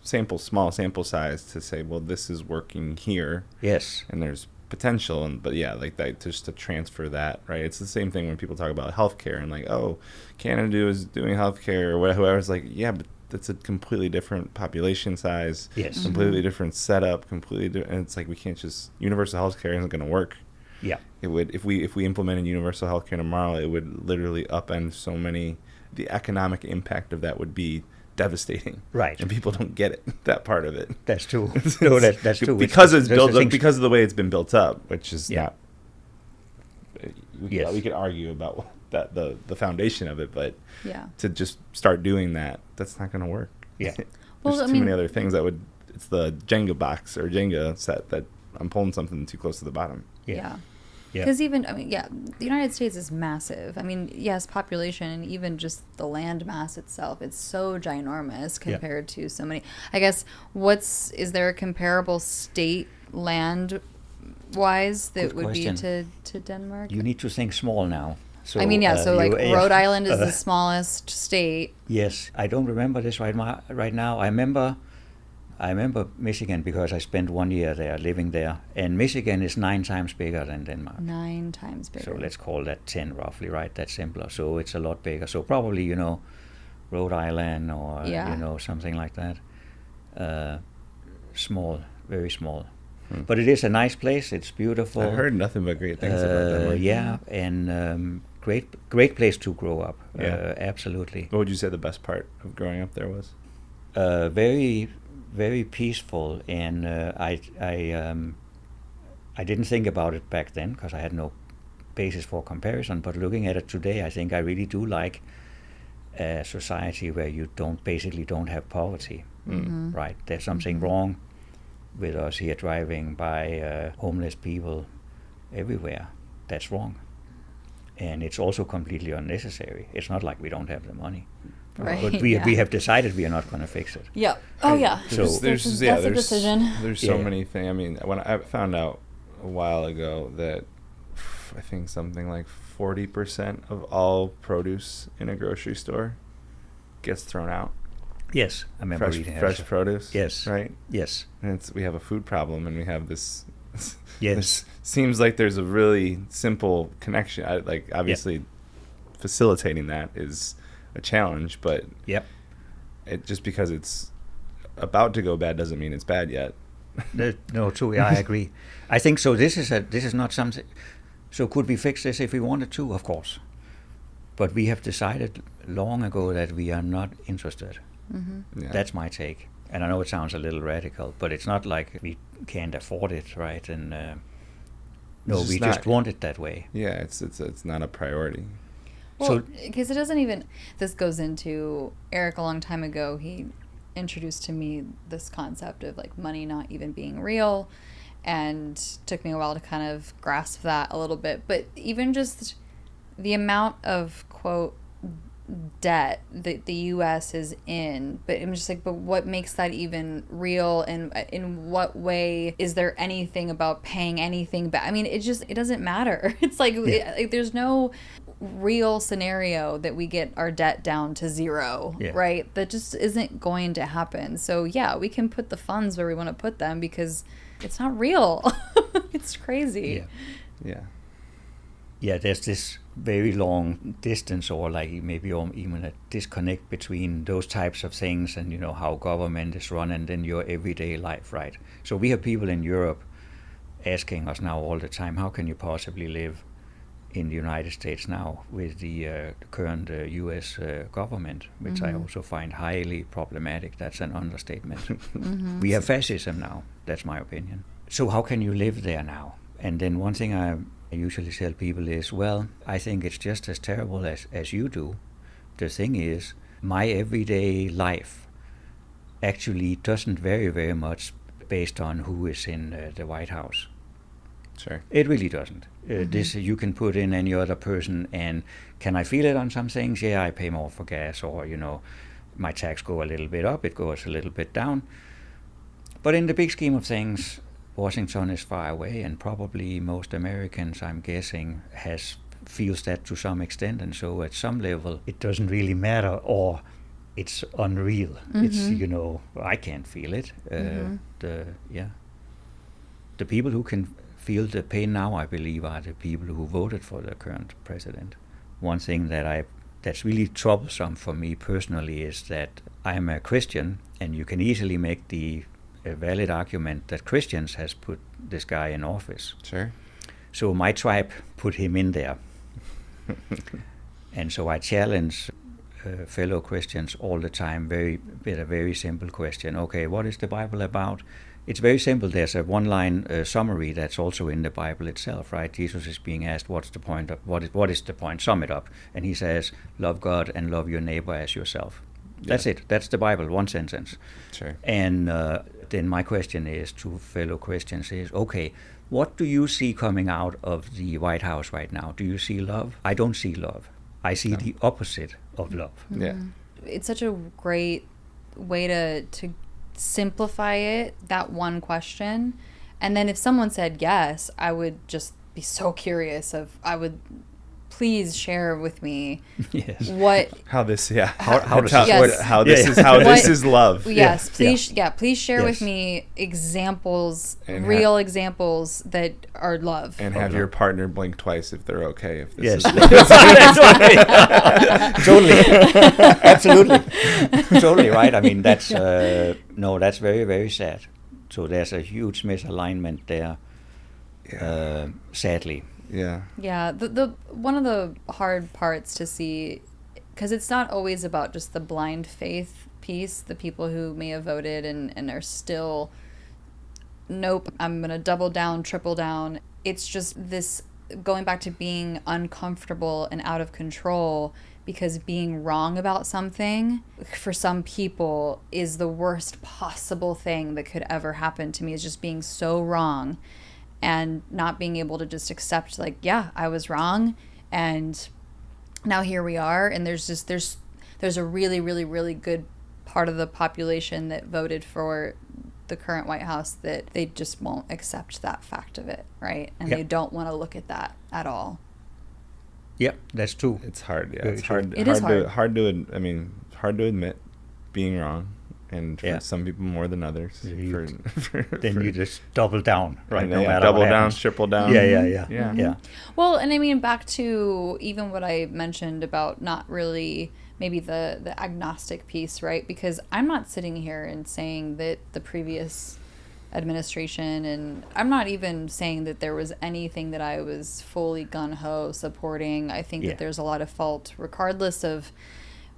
small sample size to say, well, this is working here. Yes. And there's potential, but yeah, like that, just to transfer that, right? It's the same thing when people talk about healthcare and like, oh, Canada is doing healthcare or whatever. It's like, yeah, but that's a completely different population size, Yes. completely different setup, and it's like we can't just universal healthcare isn't going to work. Yeah. It would if we implemented universal healthcare tomorrow, it would literally upend so many. The economic impact of that would be devastating, right? And people don't get it, that part of it. That's true. No, that's true. Because it's built up, because of the way it's been built up, which is not. We could argue about that the foundation of it, but to just start doing that, that's not going to work. Yeah. There's too many other things that would. It's the Jenga box or Jenga set that I'm pulling something too close to the bottom. Yeah. Because even, the United States is massive. I mean, yes, population and even just the land mass itself, it's so ginormous compared to so many. I guess, is there a comparable state land-wise that would be to Denmark? You need to think small now. So, Rhode Island is the smallest state. Yes, I don't remember this right now. I remember Michigan because I spent 1 year there, living there. And Michigan is 9 times bigger than Denmark. 9 times bigger. So let's call that 10 roughly, right? That's simpler. So it's a lot bigger. So probably, Rhode Island or, something like that. Small, very small. But it is a nice place. It's beautiful. I heard nothing but great things about Denmark. Yeah, and great place to grow up. Yeah. Absolutely. What would you say the best part of growing up there was? Very... very peaceful, and I didn't think about it back then because I had no basis for comparison, but looking at it today, I think I really do like a society where you don't have poverty, right? There's something wrong with us here driving by homeless people everywhere. That's wrong. And it's also completely unnecessary. It's not like we don't have the money. Right. But we have decided we are not going to fix it. Yeah. Oh, yeah. So that's a decision. There's so many things. I mean, when I found out a while ago that I think something like 40% of all produce in a grocery store gets thrown out. Yes, I remember reading that. Fresh produce. Yes. Right. Yes. And we have a food problem, and we have this. Yes. This seems like there's a really simple connection. Obviously, facilitating that is a challenge, but it just because it's about to go bad doesn't mean it's bad yet. No, true. I agree. I think so. This is not something. So could we fix this if we wanted to? Of course, but we have decided long ago that we are not interested. Mm-hmm. Yeah. That's my take. And I know it sounds a little radical, but it's not like we can't afford it, right? And we just want it that way. Yeah, it's not a priority. Well, because it doesn't even. This goes into Eric a long time ago. He introduced to me this concept of like money not even being real, and took me a while to kind of grasp that a little bit. But even just the amount of quote debt that the U.S. is in, but I'm just like, but what makes that even real, and in what way is there anything about paying anything back? I mean, it doesn't matter. It's like, there's no real scenario that we get our debt down to zero, right? That just isn't going to happen. So we can put the funds where we want to put them because it's not real. It's crazy. Yeah, there's this very long distance, or like maybe even a disconnect between those types of things and how government is run and then your everyday life, right? So we have people in Europe asking us now all the time, how can you possibly live in the United States now with the current U.S. government, which I also find highly problematic. That's an understatement. We have fascism now. That's my opinion. So how can you live there now? And then one thing I usually tell people is, well, I think it's just as terrible as you do. The thing is, my everyday life actually doesn't vary very much based on who is in the White House. Sure. It really doesn't. This you can put in any other person, and can I feel it on some things? Yeah, I pay more for gas, or my tax go a little bit up, it goes a little bit down. But in the big scheme of things, Washington is far away, and probably most Americans, I'm guessing, feels that to some extent, and so at some level it doesn't really matter, or it's unreal. It's I can't feel it. The people who can feel the pain now, I believe, are the people who voted for the current president. One thing that's really troublesome for me personally is that I'm a Christian, and you can easily make a valid argument that Christians has put this guy in office. Sure. So my tribe put him in there. And so I challenge fellow Christians all the time with a very simple question. Okay, what is the Bible about? It's very simple. There's a one-line summary that's also in the Bible itself, right? Jesus is being asked, what's the point of what is the point? Sum it up. And he says, love God and love your neighbor as yourself. That's it. That's the Bible, one sentence. Sure. And then my question is to fellow Christians is, okay, what do you see coming out of the White House right now? Do you see love? I don't see love. I see the opposite of love. Mm-hmm. Yeah. It's such a great way to simplify it, that one question. And then if someone said yes, I would just be so curious please share with me Yes. what How this, yeah. How does Yes. This is love. Yes, Yeah. please share Yes. with me examples, And real examples that are love. And have your partner blink twice if they're okay. If this Yes. is Totally. Absolutely. Totally right. I mean, that's that's very, very sad. So there's a huge misalignment there, sadly. Yeah. Yeah, the one of the hard parts to see, because it's not always about just the blind faith piece, the people who may have voted and are still, nope, I'm going to double down, triple down. It's just this going back to being uncomfortable and out of control, because being wrong about something for some people is the worst possible thing that could ever happen to me, is just being so wrong. And not being able to just accept, like, yeah, I was wrong, and now here we are. And there's a really, really, really good part of the population that voted for the current White House that they just won't accept that fact of it, right? And they don't want to look at that at all. Yeah, that's true. It's hard. Yeah, Very it's true. hard. It is hard. Hard to admit being wrong, and for some people more than others. Then you just double down, right? No matter double what down, happens. triple down. Yeah. Well, and I mean, back to even what I mentioned about not really maybe the agnostic piece, right? Because I'm not sitting here and saying that the previous administration, and I'm not even saying that there was anything that I was fully gung-ho supporting. I think that there's a lot of fault, regardless of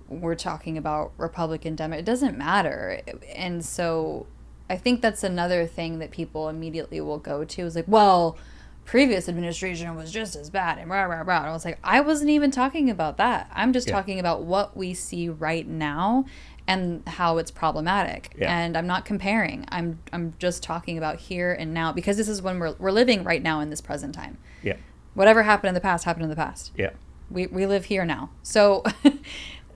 we're talking about Republican, Democrat, it doesn't matter. And so I think that's another thing that people immediately will go to is like, well, previous administration was just as bad and rah, rah, rah. And I was like, I wasn't even talking about that. I'm just talking about what we see right now and how it's problematic. And I'm not comparing. I'm just talking about here and now, because this is when we're living right now in this present time. Yeah. Whatever happened in the past happened in the past. Yeah. We live here now. So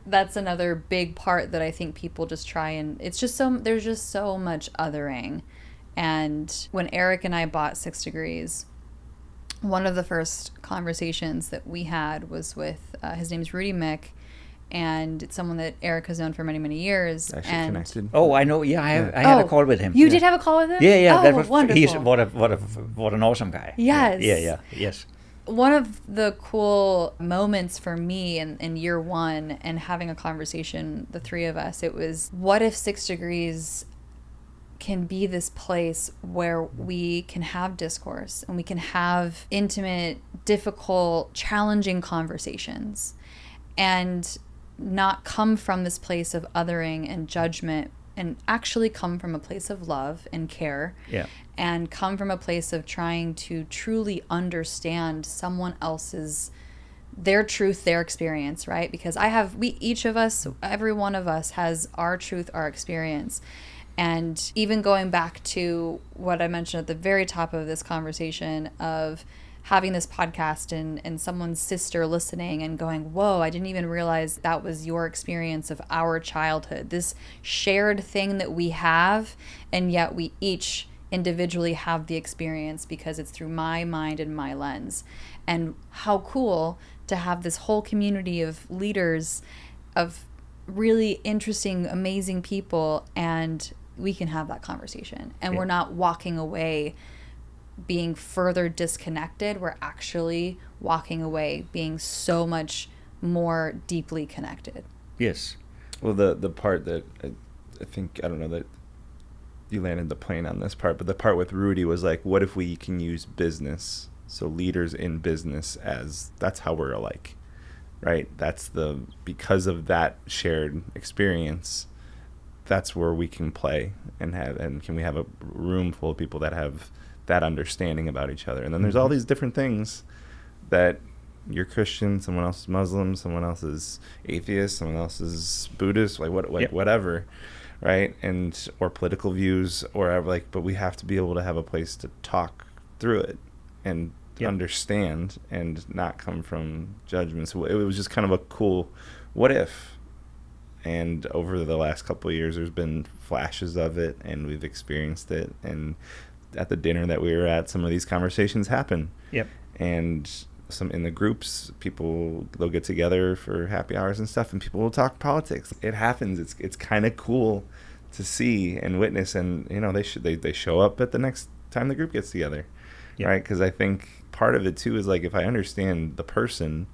that's another big part that I think people just try, and it's just there's just so much othering. And when Eric and I bought 6 Degrees, one of the first conversations that we had was with his name's Rudy Mick, and it's someone that Eric has known for many, many years. Actually and connected. Oh, I know. Yeah, I had a call with him. You did have a call with him? Yeah. Oh, That was wonderful. He's what an awesome guy. Yes. Yeah. Yes. One of the cool moments for me in year one and having a conversation, the three of us, it was, what if 6 Degrees can be this place where we can have discourse and we can have intimate, difficult, challenging conversations and not come from this place of othering and judgment, and actually come from a place of love and care. Yeah. And come from a place of trying to truly understand someone else's, their truth, their experience, right? Because each of us, every one of us has our truth, our experience. And even going back to what I mentioned at the very top of this conversation of having this podcast and someone's sister listening and going, whoa, I didn't even realize that was your experience of our childhood, this shared thing that we have, and yet we each individually have the experience because it's through my mind and my lens. And how cool to have this whole community of leaders, of really interesting, amazing people, and we can have that conversation, and we're not walking away being further disconnected, we're actually walking away being so much more deeply connected. Yes. Well, the part that I think, I don't know that you landed the plane on this part, but the part with Rudy was like, what if we can use business, so leaders in business, as that's how we're alike, right? That's because of that shared experience, that's where we can play and can we have a room full of people that have that understanding about each other. And then there's all these different things that you're Christian, someone else is Muslim, someone else is atheist, someone else is Buddhist, whatever, right? And or political views or whatever, but we have to be able to have a place to talk through it and understand and not come from judgment. So it was just kind of a cool what if. And over the last couple of years, there's been flashes of it, and we've experienced it. And at the dinner that we were at, some of these conversations happen. Yep. And some in the groups, they'll get together for happy hours and stuff, and people will talk politics. It happens. It's kind of cool to see and witness, and they show up at the next time the group gets together, right? Because I think part of it too is if I understand the person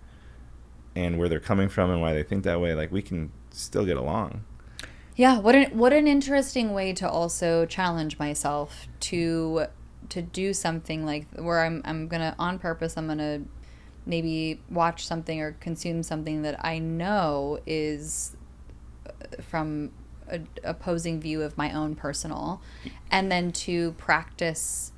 and where they're coming from and why they think that way, we can still get along. Yeah, what an interesting way to also challenge myself to do something where I'm gonna on purpose, I'm gonna maybe watch something or consume something that I know is from an opposing view of my own personal, and then to practice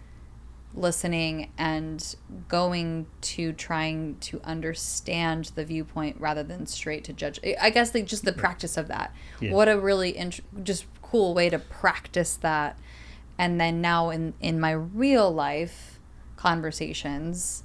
listening and going to trying to understand the viewpoint rather than straight to judge. I guess just the practice of that. Yeah. What a really just cool way to practice that. And then now in my real life conversations,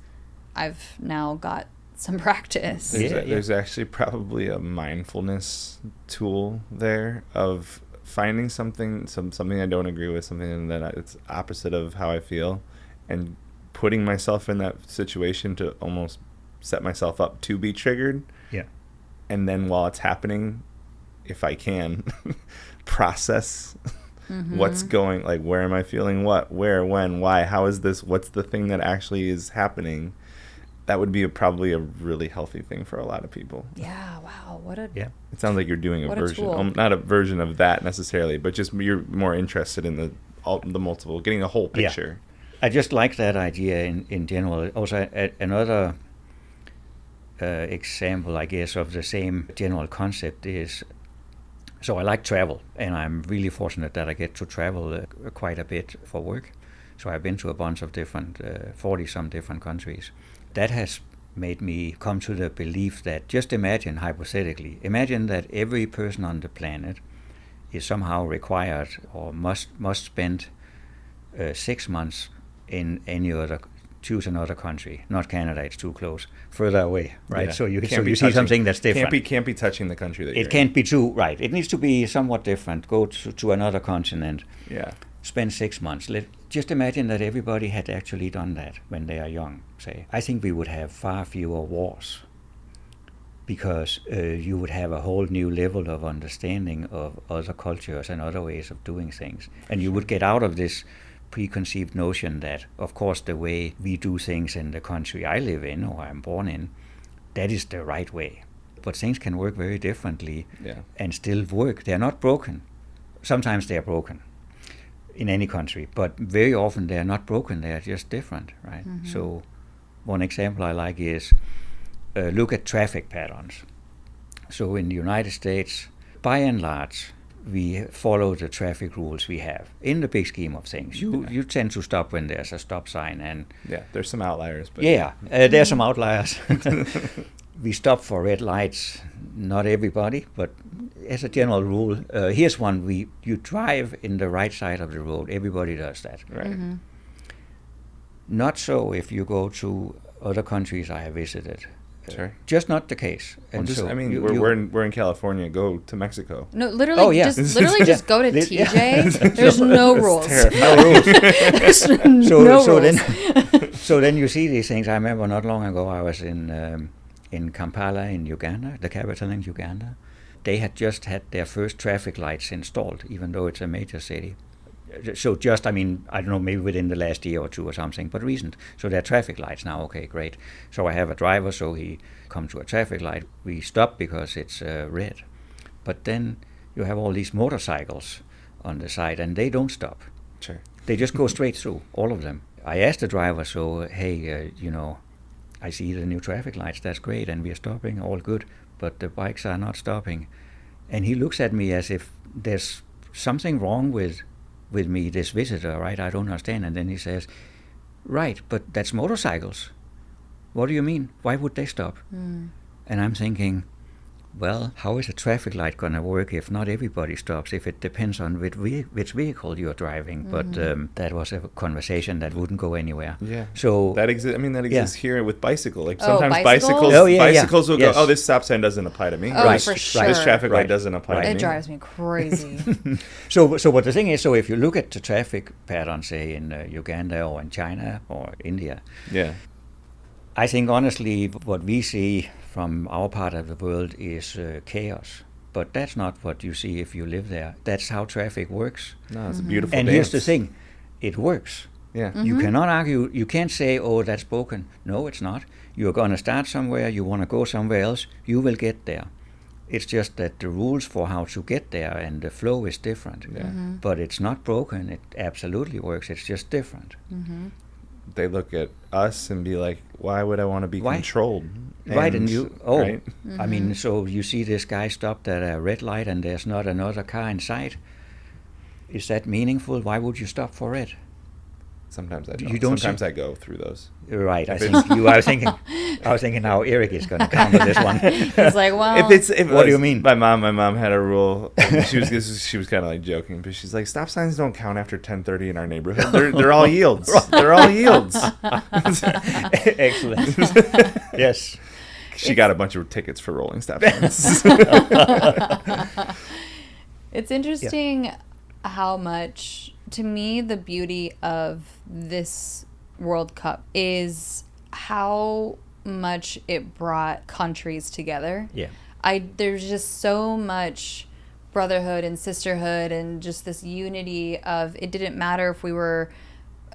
I've now got some practice. There's actually probably a mindfulness tool there of finding something I don't agree with, something that it's opposite of how I feel, and putting myself in that situation to almost set myself up to be triggered. Yeah. And then while it's happening, if I can, process what's going, where am I feeling what, where, when, why, how is this, what's the thing that actually is happening. That would be probably a really healthy thing for a lot of people. Yeah, wow. It sounds like you're doing a version, not a version of that necessarily, but just you're more interested in the multiple, getting a whole picture. Yeah. I just like that idea in general. Also, another example, I guess, of the same general concept is, so I like travel, and I'm really fortunate that I get to travel quite a bit for work. So I've been to a bunch of different, 40-some different countries. That has made me come to the belief that, just imagine, hypothetically, that every person on the planet is somehow required or must spend 6 months in choose another country, not Canada, it's too close, further away, right? Yeah. So you see something that's different. Can't be touching the country that you're in. It can't be too, right. It needs to be somewhat different. Go to another continent. Yeah. Spend 6 months. Just imagine that everybody had actually done that when they are young, say. I think we would have far fewer wars, because you would have a whole new level of understanding of other cultures and other ways of doing things. And you would get out of this preconceived notion that, of course, the way we do things in the country I live in or I'm born in, that is the right way. But things can work very differently and still work. They're not broken. Sometimes they're broken in any country, but very often they're not broken. They're just different, right? Mm-hmm. So one example I like is look at traffic patterns. So in the United States, by and large, we follow the traffic rules we have in the big scheme of things. You tend to stop when there's a stop sign, and there's some outliers, but there's some outliers. We stop for red lights, not everybody, but as a general rule, here's one: you drive in the right side of the road. Everybody does that, right? Mm-hmm. Not so if you go to other countries I have visited. Sure. Just not the case. And we're in California. Go to Mexico. No, literally, just go to TJ. There's no rules. No rules. There's no rules. So then you see these things. I remember not long ago I was in Kampala in Uganda, the capital in Uganda. They had just had their first traffic lights installed, even though it's a major city. So just, I mean, I don't know, maybe within the last year or two or something, but recent. So there are traffic lights now. Okay, great. So I have a driver, so he comes to a traffic light. We stop because it's red. But then you have all these motorcycles on the side, and they don't stop. Sure. They just go straight through, all of them. I asked the driver, so, hey, I see the new traffic lights, that's great, and we are stopping, all good, but the bikes are not stopping. And he looks at me as if there's something wrong with me, this visitor, right? I don't understand. And then he says, right, but that's motorcycles. What do you mean? Why would they stop? And I'm thinking, well, how is a traffic light going to work if not everybody stops, if it depends on which vehicle you're driving? But that was a conversation that wouldn't go anywhere. Yeah. So that exists here with bicycle. Like Oh, sometimes bicycles? bicycles will Yes. go, oh, this stop sign doesn't apply to me. Oh, Right. for sure. This traffic light Right. doesn't apply to It me. drives me crazy. So what the thing is, so if you look at the traffic pattern, say in Uganda or in China or India, Yeah. I think honestly what we see from our part of the world is chaos. But that's not what you see if you live there. That's how traffic works. No, it's a beautiful And dance. here's the thing, it works. Yeah. Mm-hmm. You cannot argue, you can't say, oh, that's broken. No, it's not. You're going to start somewhere, you want to go somewhere else, you will get there. It's just that the rules for how to get there and the flow is different. Yeah. But it's not broken, it absolutely works, it's just different. They look at us and be like, why would I want to be Why? controlled? Right, and you, right? I mean, so you see this guy stopped at a red light and there's not another car in sight. Is that meaningful? Why would you stop for it? Sometimes I don't. You don't Sometimes see- I go through those. Right, I If think it's- you. I was thinking how Eric is going to counter this one. He's like, well, What do you mean? My mom had a rule. And she was kind of like joking, but she's like, stop signs don't count after 10:30 in our neighborhood. They're all yields. They're all yields. Excellent. Yes. She got a bunch of tickets for rolling stop signs. it's interesting how much, to me, the beauty of this World Cup is how much it brought countries together. Yeah. There's just so much brotherhood and sisterhood and just this unity of, it didn't matter if we were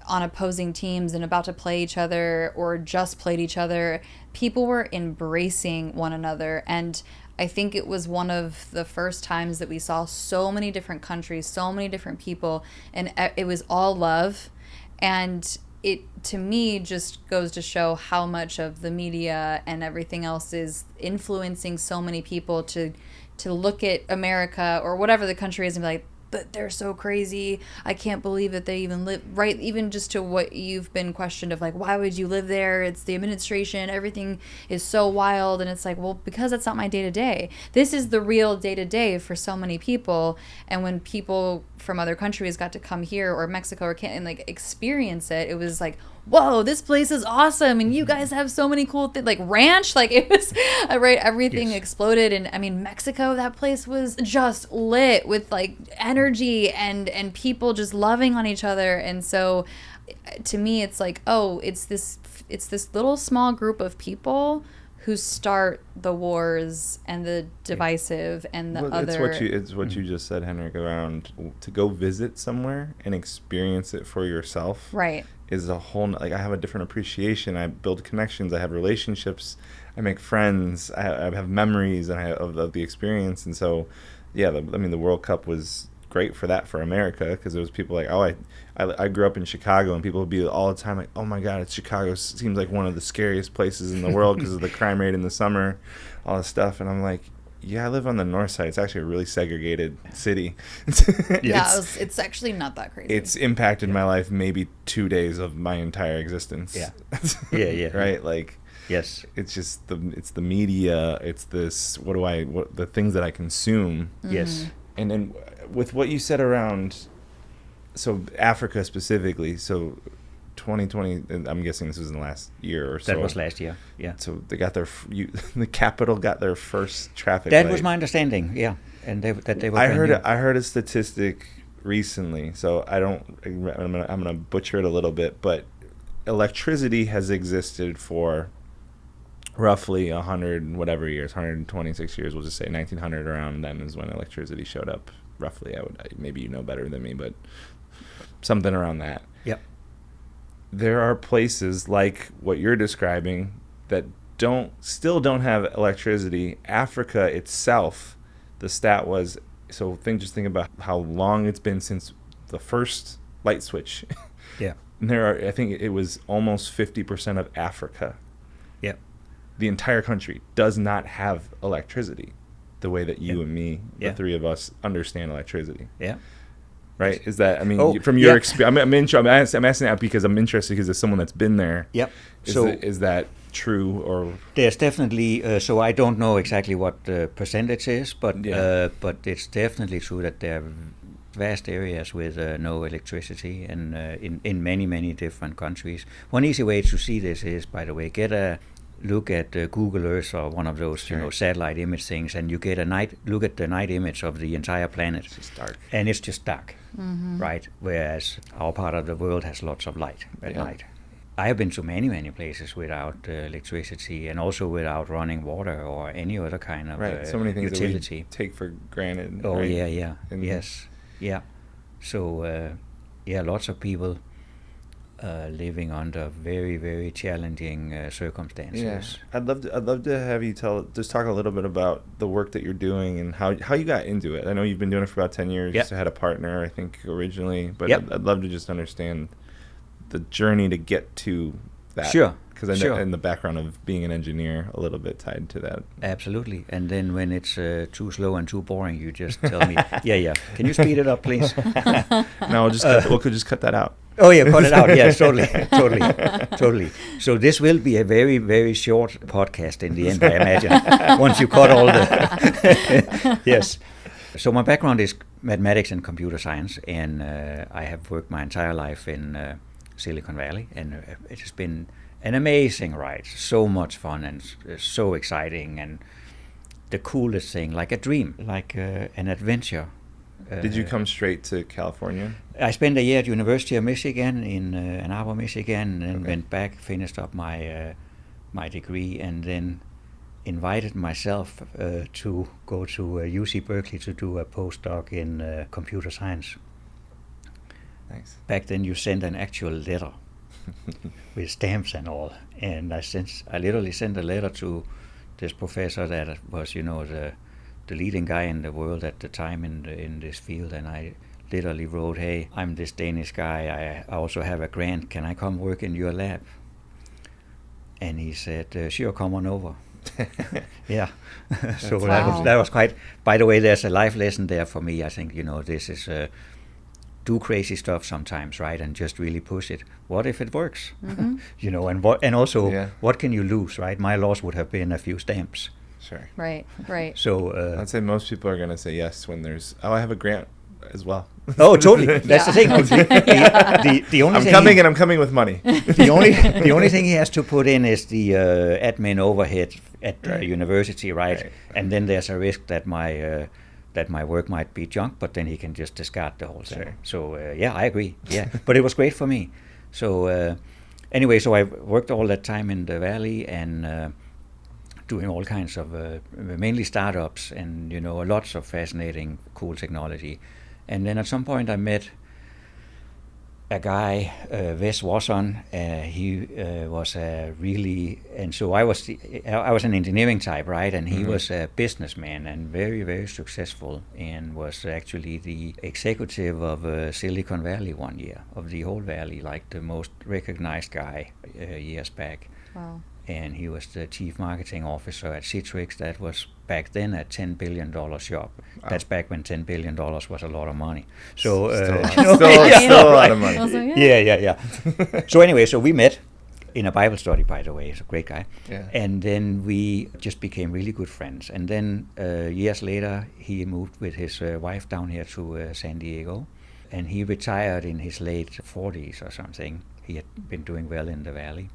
on opposing teams and about to play each other or just played each other. People were embracing one another, and I think it was one of the first times that we saw so many different countries, so many different people, and it was all love. And it, to me, just goes to show how much of the media and everything else is influencing so many people to look at America or whatever the country is and be like, but they're so crazy. I can't believe that they even live, right? Even just to what you've been questioned of, like, why would you live there? It's the administration. Everything is so wild. And it's like, well, because that's not my day-to-day. This is the real day-to-day for so many people. And when people from other countries got to come here or Mexico or Canada and like experience it, it was like, whoa, this place is awesome, and you guys have so many cool things, like ranch, like it was, right, everything Yes. exploded. And I mean, Mexico, that place was just lit with like energy and people just loving on each other. And so to me, it's like, oh, it's this little small group of people who start the wars and the divisive and the Well, other. it's what you just said, Henrik, around to go visit somewhere and experience it for yourself. Right. Is a whole, like, I have a different appreciation. I build connections. I have relationships. I make friends. I have memories of the experience. And so, yeah, the World Cup was great for that, for America, because there was people like, oh, I grew up in Chicago, and people would be all the time like, oh my God, it's Chicago. It seems like one of the scariest places in the world because of the crime rate in the summer, all this stuff. And I'm like, yeah, I live on the north side. It's actually a really segregated city. Yeah, it's actually not that crazy. It's impacted my life maybe 2 days of my entire existence. Yeah. Yeah. Right? Like, Yes. it's just the media, it's this, the things that I consume. Yes. And then with what you said around, so Africa specifically, so 2020, and I'm guessing this was in the last year or so. That was last year. Yeah. So they got the capital got their first traffic That light. was my understanding. Yeah. And they were. I brand new. heard a statistic recently, so I'm gonna butcher it a little bit, but electricity has existed for roughly 100 whatever years, 126 years. We'll just say 1900. Around then is when electricity showed up. Roughly, maybe you know better than me, but something around that. Yep. There are places like what you're describing that still don't have electricity. Africa itself, the stat was, so just think about how long it's been since the first light switch. Yeah. And I think it was almost 50% of Africa. Yep. The entire country does not have electricity the way that you and me, the three of us, understand electricity. Yeah. Right? Is that, I mean, from your experience, I'm asking that because I'm interested because as someone that's been there. Yep. Is that true? Or there's definitely, so I don't know exactly what the percentage is, but it's definitely true that there are vast areas with no electricity, and in many, many different countries. One easy way to see this is, by the way, get a look at Google Earth or one of those satellite image things, and you get look at the night image of the entire planet. It's just dark. And it's just dark, right? Whereas our part of the world has lots of light at night. I have been to many, many places without electricity, and also without running water or any other kind of so many things utility. That we take for granted. Oh, right? yeah. Yes. Yeah. So, lots of people living under very, very challenging circumstances. Yeah. I'd love to have you talk a little bit about the work that you're doing and how you got into it. I know you've been doing it for about 10 years. Yep. You had a partner, I think, originally, but Yep. I'd love to just understand the journey to get to that. Sure. Because I know in the background of being an engineer, a little bit tied to that. Absolutely. And then when it's too slow and too boring, you just tell me, can you speed it up, please? No, we'll just cut that out. Oh yeah, cut it out. Yes, totally. So this will be a very, very short podcast in the end, I imagine, once you cut all the... Yes. So my background is mathematics and computer science, and I have worked my entire life in Silicon Valley, and it has been an amazing ride. So much fun and so exciting, and the coolest thing, like a dream, like an adventure. Did you come straight to California? I spent a year at University of Michigan in Ann Arbor, Michigan, and then went back, finished up my my degree, and then invited myself to go to UC Berkeley to do a postdoc in computer science. Nice. Back then, you sent an actual letter with stamps and all, and I literally sent a letter to this professor that was, the leading guy in the world at the time in this field, and I literally wrote, "Hey, I'm this Danish guy. I also have a grant. Can I come work in your lab?" And he said, "Sure, come on over." Yeah. So that was quite. By the way, there's a life lesson there for me. I think this is do crazy stuff sometimes, right? And just really push it. What if it works? Mm-hmm. And also what can you lose, right? My loss would have been a few stamps. Sure. Right. So I'd say most people are going to say yes when there's, I have a grant as well. Oh, totally. That's the thing. The only I'm coming with money. The only thing he has to put in is the admin overhead at the university, right? And then there's a risk that my work might be junk, but then he can just discard the whole thing. Sure. So I agree. Yeah, but it was great for me. So anyway, so I worked all that time in the Valley and doing all kinds of mainly startups and lots of fascinating, cool technology. And then at some point I met a guy, Wes Wasson. He was and so I was an engineering type, right? And he was a businessman and very, very successful, and was actually the executive of Silicon Valley one year, of the whole valley, like the most recognized guy years back. Wow. And he was the chief marketing officer at Citrix. That was back then a $10 billion shop. Wow. That's back when $10 billion was a lot of money. So still a lot of money. Also, yeah. So anyway, so we met in a Bible study, by the way. He's a great guy. Yeah. And then we just became really good friends. And then years later, he moved with his wife down here to San Diego. And he retired in his late 40s or something. He had been doing well in the Valley.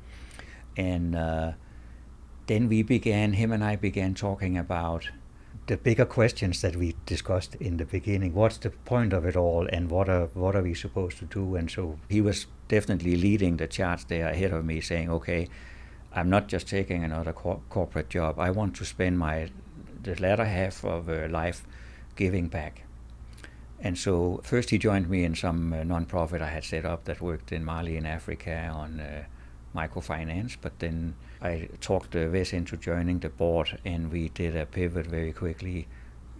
And then him and I began talking about the bigger questions that we discussed in the beginning. What's the point of it all, and what are we supposed to do? And so he was definitely leading the charge there ahead of me, saying, okay, I'm not just taking another corporate job. I want to spend the latter half of life giving back. And so first he joined me in some non-profit I had set up that worked in Mali in Africa on microfinance, but then I talked Wes into joining the board, and we did a pivot very quickly,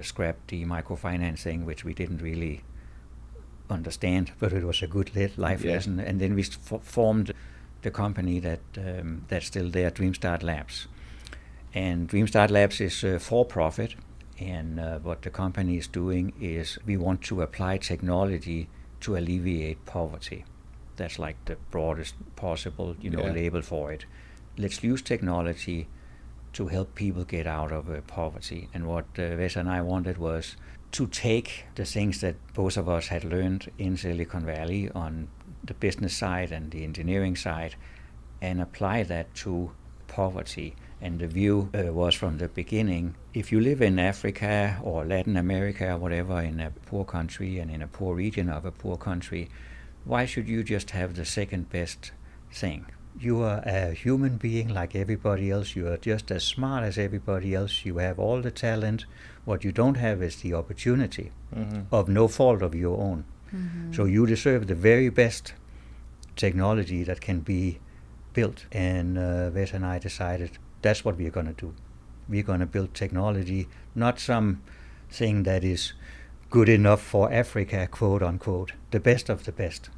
scrapped the microfinance thing, which we didn't really understand, but it was a good life lesson. And then we formed the company that's still there, DreamStart Labs. And DreamStart Labs is for profit, and what the company is doing is we want to apply technology to alleviate poverty. That's like the broadest possible, label for it. Let's use technology to help people get out of poverty. And what Wes and I wanted was to take the things that both of us had learned in Silicon Valley on the business side and the engineering side and apply that to poverty. And the view was from the beginning, if you live in Africa or Latin America or whatever, in a poor country and in a poor region of a poor country, why should you just have the second best thing? You are a human being like everybody else. You are just as smart as everybody else. You have all the talent. What you don't have is the opportunity of no fault of your own. Mm-hmm. So you deserve the very best technology that can be built. And Wes and I decided that's what we're going to do. We're going to build technology, not some thing that is good enough for Africa, quote unquote, the best of the best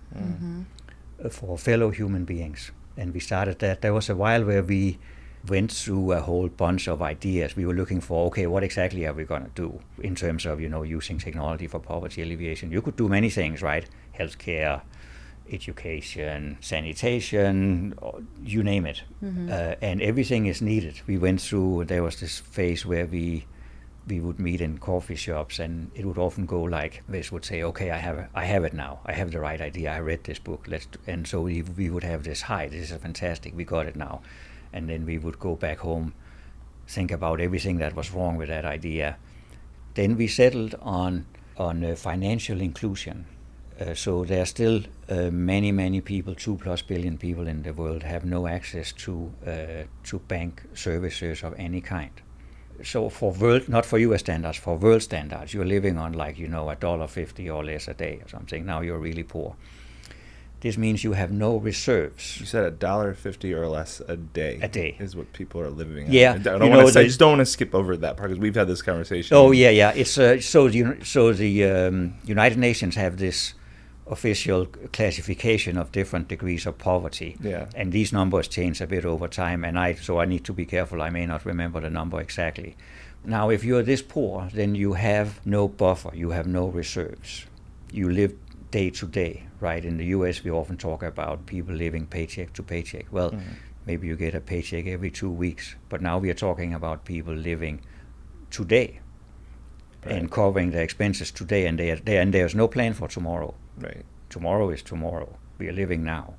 for fellow human beings. And we started that. There was a while where we went through a whole bunch of ideas. We were looking for, okay, what exactly are we going to do in terms of, using technology for poverty alleviation? You could do many things, right? Healthcare, education, sanitation, you name it. And everything is needed. We went through, there was this phase where we would meet in coffee shops, and it would often go like, Wes would say, okay, I have it now. I have the right idea. I read this book. And so we would have this, this is fantastic. We got it now. And then we would go back home, think about everything that was wrong with that idea. Then we settled on financial inclusion. So there are still many people, 2+ billion people in the world have no access to bank services of any kind. So for world, not for US standards, for world standards, you're living on $1.50 or less a day or something. Now you're really poor. This means you have no reserves. You said $1.50 or less a day. A day is what people are living on. Yeah, I just don't want to skip over that part because we've had this conversation. Oh yeah. It's so the United Nations have this official classification of different degrees of poverty. Yeah. And these numbers change a bit over time, and I need to be careful. I may not remember the number exactly. Now, if you're this poor, then you have no buffer. You have no reserves. You live day to day, right? In the US, we often talk about people living paycheck to paycheck. Well, maybe you get a paycheck every 2 weeks, but now we are talking about people living today and covering their expenses today, and there's no plan for tomorrow. Right. Tomorrow is tomorrow. We are living now.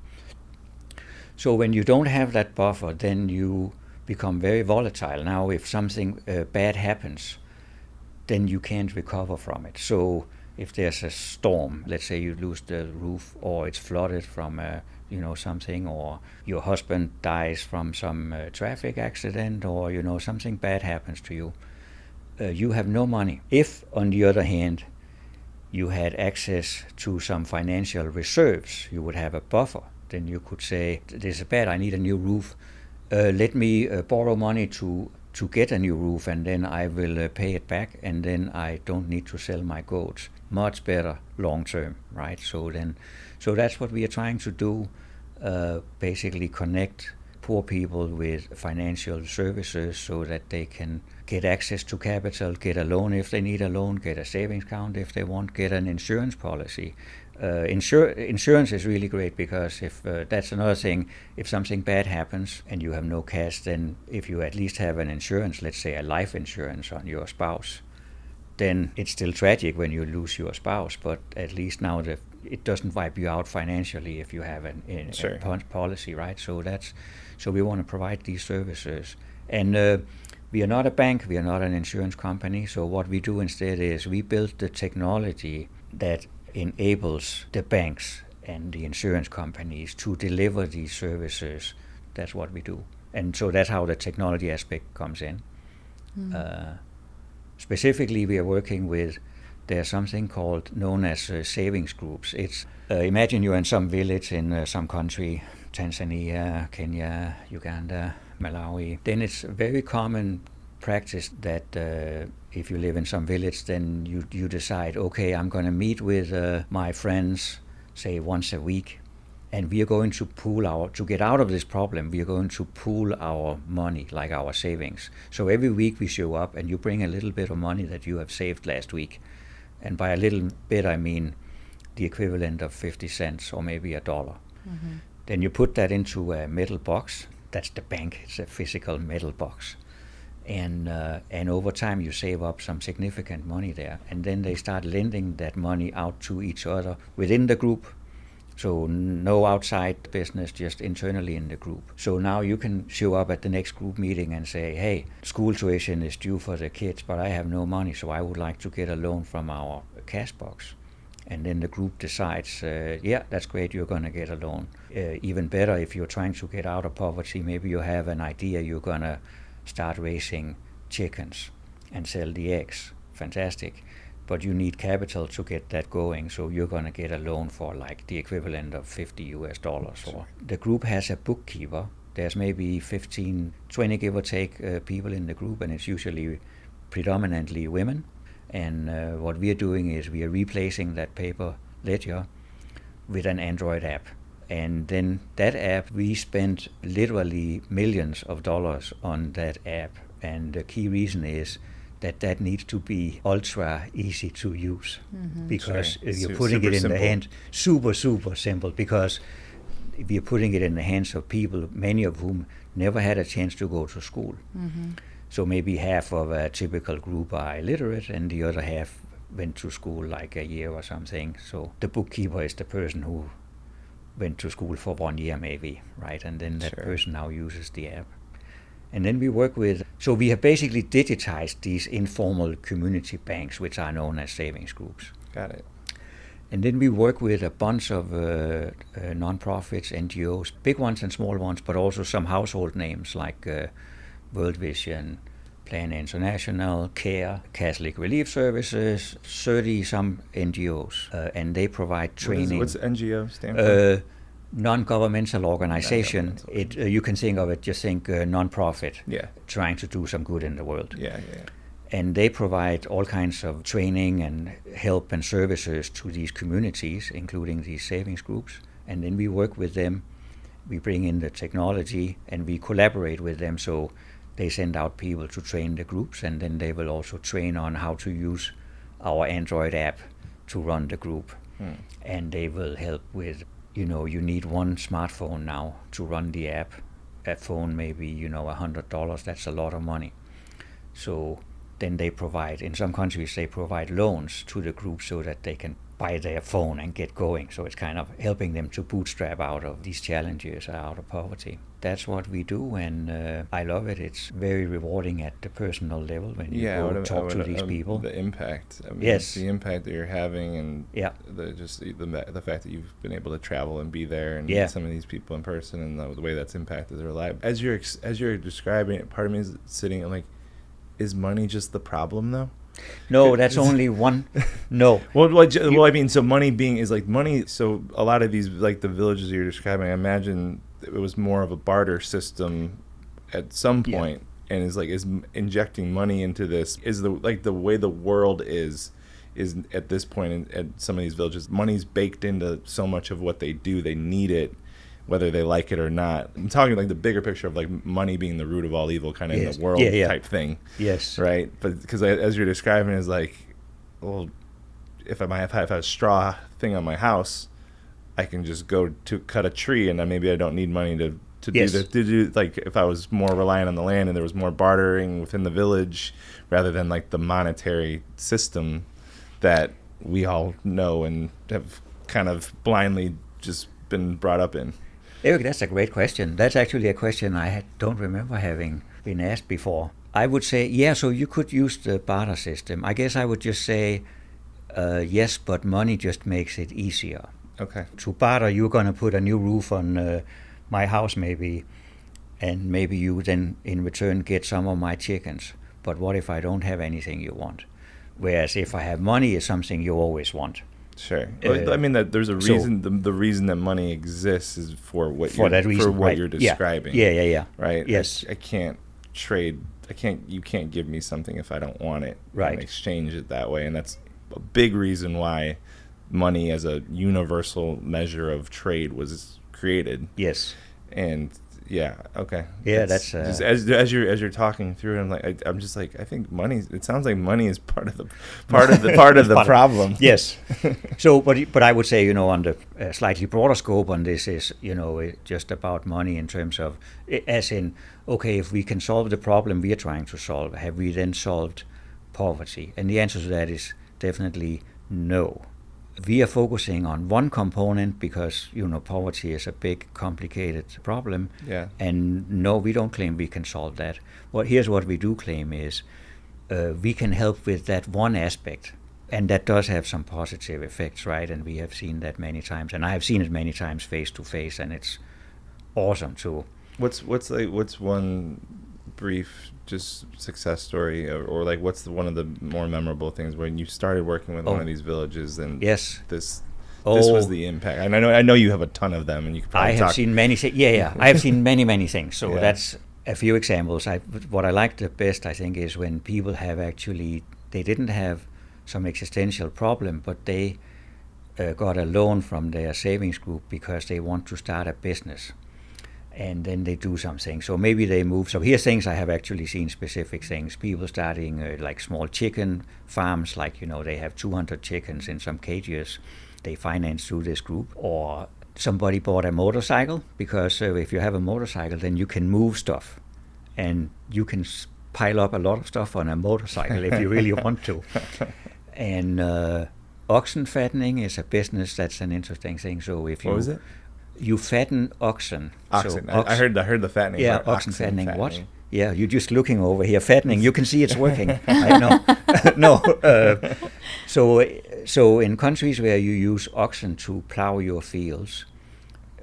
So when you don't have that buffer, then you become very volatile. Now, if something bad happens, then you can't recover from it. So if there's a storm, let's say you lose the roof, or it's flooded from something, or your husband dies from some traffic accident, or something bad happens to you, you have no money. If, on the other hand, you had access to some financial reserves, you would have a buffer. Then you could say, this is bad, I need a new roof. Let me borrow money to get a new roof, and then I will pay it back, and then I don't need to sell my goats. Much better long term, right? So that's what we are trying to do, basically connect poor people with financial services so that they can get access to capital, get a loan if they need a loan, get a savings account if they want, get an insurance policy. Insurance is really great because if that's another thing, if something bad happens and you have no cash, then if you at least have an insurance, let's say a life insurance on your spouse, then it's still tragic when you lose your spouse, but at least now it doesn't wipe you out financially if you have a policy, right? So we want to provide these services. And we are not a bank, we are not an insurance company, so what we do instead is we build the technology that enables the banks and the insurance companies to deliver these services. That's what we do. And so that's how the technology aspect comes in. Specifically, we are working with there's something known as savings groups. It's imagine you're in some village in some country, Tanzania, Kenya, Uganda, Malawi. Then it's a very common practice that if you live in some village, then you decide, okay, I'm going to meet with my friends, say once a week, and we are going to to get out of this problem, we are going to pool our money, like our savings. So every week we show up and you bring a little bit of money that you have saved last week. And by a little bit, I mean the equivalent of 50 cents or maybe $1. Mm-hmm. Then you put that into a metal box. That's the bank. It's a physical metal box. And over time you save up some significant money there. And then they start lending that money out to each other within the group. So no outside business, just internally in the group. So now you can show up at the next group meeting and say, hey, school tuition is due for the kids, but I have no money, so I would like to get a loan from our cash box. And then the group decides, yeah, that's great, you're going to get a loan. Even better, if you're trying to get out of poverty, maybe you have an idea you're going to start raising chickens and sell the eggs. Fantastic. But you need capital to get that going, so you're going to get a loan for like the equivalent of $50. Or the group has a bookkeeper. There's maybe 15, 20 give or take people in the group, and it's usually predominantly women. And what we are doing is we are replacing that paper ledger with an Android app. And then that app, we spend literally millions of dollars on that app. And the key reason is that needs to be ultra easy to use, because you're putting it in the hands, super simple, because if you're putting it in the hands of people, many of whom never had a chance to go to school. Mm-hmm. So maybe half of a typical group are illiterate and the other half went to school like a year or something. So the bookkeeper is the person who went to school for 1 year maybe, right? And then that person now uses the app. And then we work so we have basically digitized these informal community banks, which are known as savings groups. Got it. And then we work with a bunch of non-profits, NGOs, big ones and small ones, but also some household names like Worldview, Plan International, CARE, Catholic Relief Services, 30-some NGOs. And they provide training. What's NGO stand for? Non-governmental organization. You can think of it, just think non-profit, trying to do some good in the world. Yeah. And they provide all kinds of training and help and services to these communities, including these savings groups. And then we work with them. We bring in the technology and we collaborate with them. So they send out people to train the groups, and then they will also train on how to use our Android app to run the group. And they will help with, you need one smartphone now to run the app. A phone maybe, $100, that's a lot of money. So then they provide, in some countries, they provide loans to the group so that they can buy their phone and get going. So it's kind of helping them to bootstrap out of these challenges, out of poverty. That's what we do, and I love it. It's very rewarding at the personal level when you go talk to these people. The impact. Yes. The impact that you're having, and the fact that you've been able to travel and be there and meet some of these people in person, and the way that's impacted their life. As you're describing it, part of me is sitting like, is money just the problem though? No, that's only one. No. Well, I mean, so money is like money. So a lot of these, like the villages you're describing, I imagine it was more of a barter system at some point, and is injecting money into this. Is the way the world is at this point at some of these villages, money's baked into so much of what they do. They need it, whether they like it or not. I'm talking like the bigger picture of like money being the root of all evil, kind of in the world type thing. Yes. Right. But because as you're describing, is like, well, if I have a straw thing on my house, I can just go to cut a tree, and then maybe I don't need money to do like if I was more reliant on the land and there was more bartering within the village rather than like the monetary system that we all know and have kind of blindly just been brought up in. Eric, that's a great question. That's actually a question I don't remember having been asked before. I would say, so you could use the barter system. I guess I would just say, yes, but money just makes it easier. Okay. To barter, you're going to put a new roof on my house maybe, and maybe you then in return get some of my chickens. But what if I don't have anything you want? Whereas if I have money, it's something you always want. Sure. I mean, that there's a reason. The reason that money exists is for what you're describing. Yeah. Right. Yes. I can't trade. You can't give me something if I don't want it. Right. And exchange it that way, and that's a big reason why money as a universal measure of trade was created. Yes. And yeah, okay. Yeah, that's just as you're talking through it, I'm just like, I think money. It sounds like money is part of the problem. Yes. So, but I would say, on the slightly broader scope on this is, just about money in terms of, as in, okay, if we can solve the problem we are trying to solve, have we then solved poverty? And the answer to that is definitely no. We are focusing on one component because, poverty is a big, complicated problem. Yeah. And no, we don't claim we can solve that. Well, here's what we do claim is we can help with that one aspect. And that does have some positive effects, right? And we have seen that many times. And I have seen it many times face to face, and it's awesome too. What's one brief just success story, or like what's one of the more memorable things when you started working with one of these villages and yes, this was the impact? And I know you have a ton of them, and you could probably have seen many things. Yeah. I have seen many things. So that's a few examples. What I like the best, I think, is when people have actually, they didn't have some existential problem, but they got a loan from their savings group because they want to start a business. And then they do something. So maybe they move. So here's things I have actually seen, specific things. People starting like small chicken farms, like, they have 200 chickens in some cages. They finance through this group. Or somebody bought a motorcycle, because if you have a motorcycle, then you can move stuff. And you can pile up a lot of stuff on a motorcycle if you really want to. And oxen fattening is a business that's an interesting thing. So if you... What was it? You fatten oxen. Oxen. So I heard the fattening. Yeah, oxen fattening. What? Yeah, you're just looking over here. Fattening. You can see it's working. I know. No. So in countries where you use oxen to plow your fields,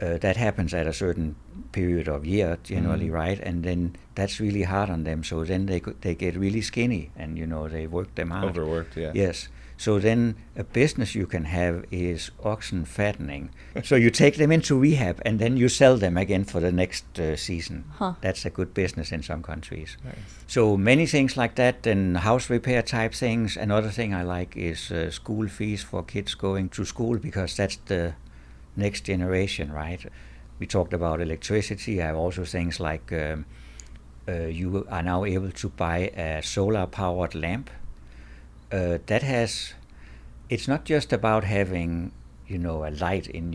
that happens at a certain period of year generally, right? And then that's really hard on them. So then they get really skinny, and they work them out. Overworked. Yeah. Yes. So then a business you can have is oxen fattening. So you take them into rehab, and then you sell them again for the next season. Huh. That's a good business in some countries. Nice. So many things like that, and house repair type things. Another thing I like is school fees for kids going to school, because that's the next generation, right? We talked about electricity. I have also things like you are now able to buy a solar-powered lamp. It's not just about having, a light in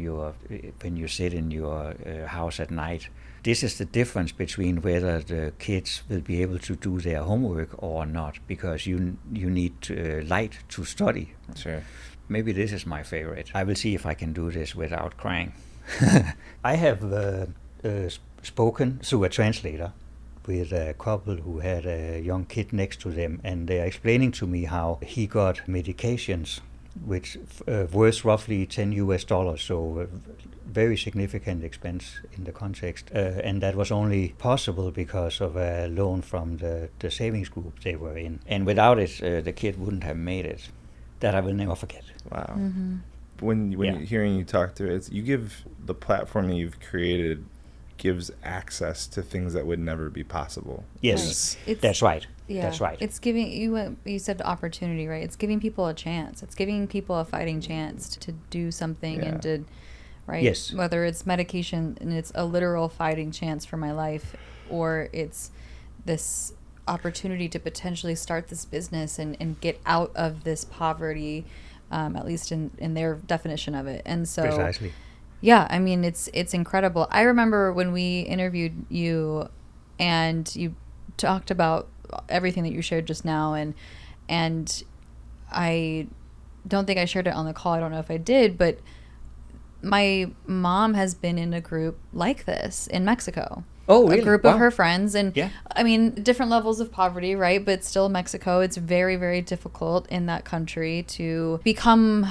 when you sit in your house at night. This is the difference between whether the kids will be able to do their homework or not, because you need light to study. Sure. Maybe this is my favorite. I will see if I can do this without crying. I have spoken through a translator with a couple who had a young kid next to them, and they're explaining to me how he got medications which worth roughly $10, so very significant expense in the context, and that was only possible because of a loan from the savings group they were in, and without it the kid wouldn't have made it. That I will never forget. Wow. Mm-hmm. When you're hearing you talk through it, you give the platform that you've created gives access to things that would never be possible. Yes, that's right. Yeah, that's right. It's giving you said opportunity, right? It's giving people a chance. It's giving people a fighting chance to do something and to, right? Yes. Whether it's medication and it's a literal fighting chance for my life, or it's this opportunity to potentially start this business and get out of this poverty, at least in their definition of it. And so precisely. Yeah, I mean, it's incredible. I remember when we interviewed you and you talked about everything that you shared just now, and I don't think I shared it on the call. I don't know if I did, but my mom has been in a group like this in Mexico. Oh, really? A group of her friends. And yeah. I mean, different levels of poverty, right? But still Mexico, it's very, very difficult in that country to become,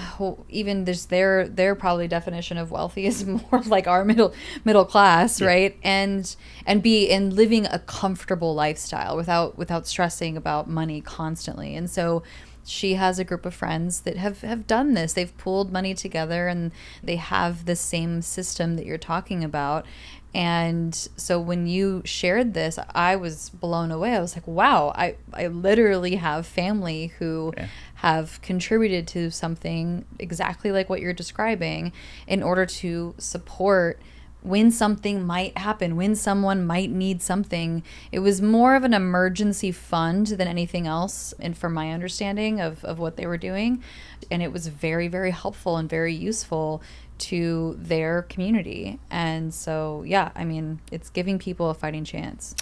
even just their probably definition of wealthy is more like our middle class, right? And be in living a comfortable lifestyle without stressing about money constantly. And so she has a group of friends that have done this. They've pooled money together and they have the same system that you're talking about. And so when you shared this, I was blown away. I was like, wow, I literally have family who have contributed to something exactly like what you're describing in order to support when something might happen, when someone might need something. It was more of an emergency fund than anything else, and from my understanding of what they were doing. And it was very, very helpful and very useful to their community. And so, yeah, I mean, it's giving people a fighting chance.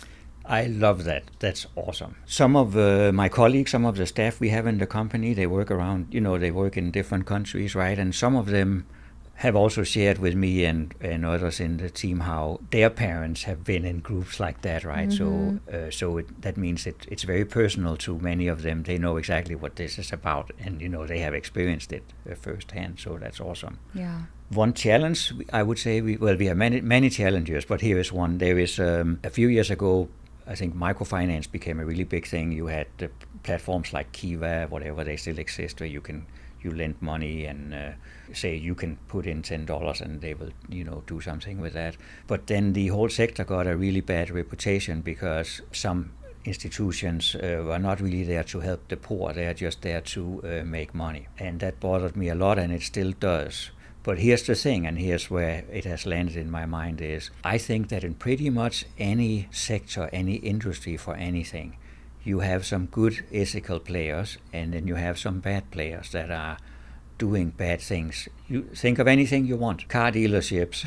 I love that. That's awesome. Some of my colleagues, some of the staff we have in the company, they work around, they work in different countries, right? And some of them have also shared with me and others in the team how their parents have been in groups like that, right? Mm-hmm. So that means it's very personal to many of them. They know exactly what this is about, and they have experienced it firsthand. So that's awesome. Yeah. One challenge, I would say, we have many challenges, but here is one. There is a few years ago, I think Microfinance became a really big thing. You had platforms like Kiva, whatever, they still exist, where you lend money and say you can put in $10 and they will do something with that. But then the whole sector got a really bad reputation because some institutions were not really there to help the poor. They are just there to make money. And that bothered me a lot, and it still does. But here's the thing, and here's where it has landed in my mind, is I think that in pretty much any sector, any industry for anything, you have some good ethical players, and then you have some bad players that are doing bad things. You think of anything you want, car dealerships,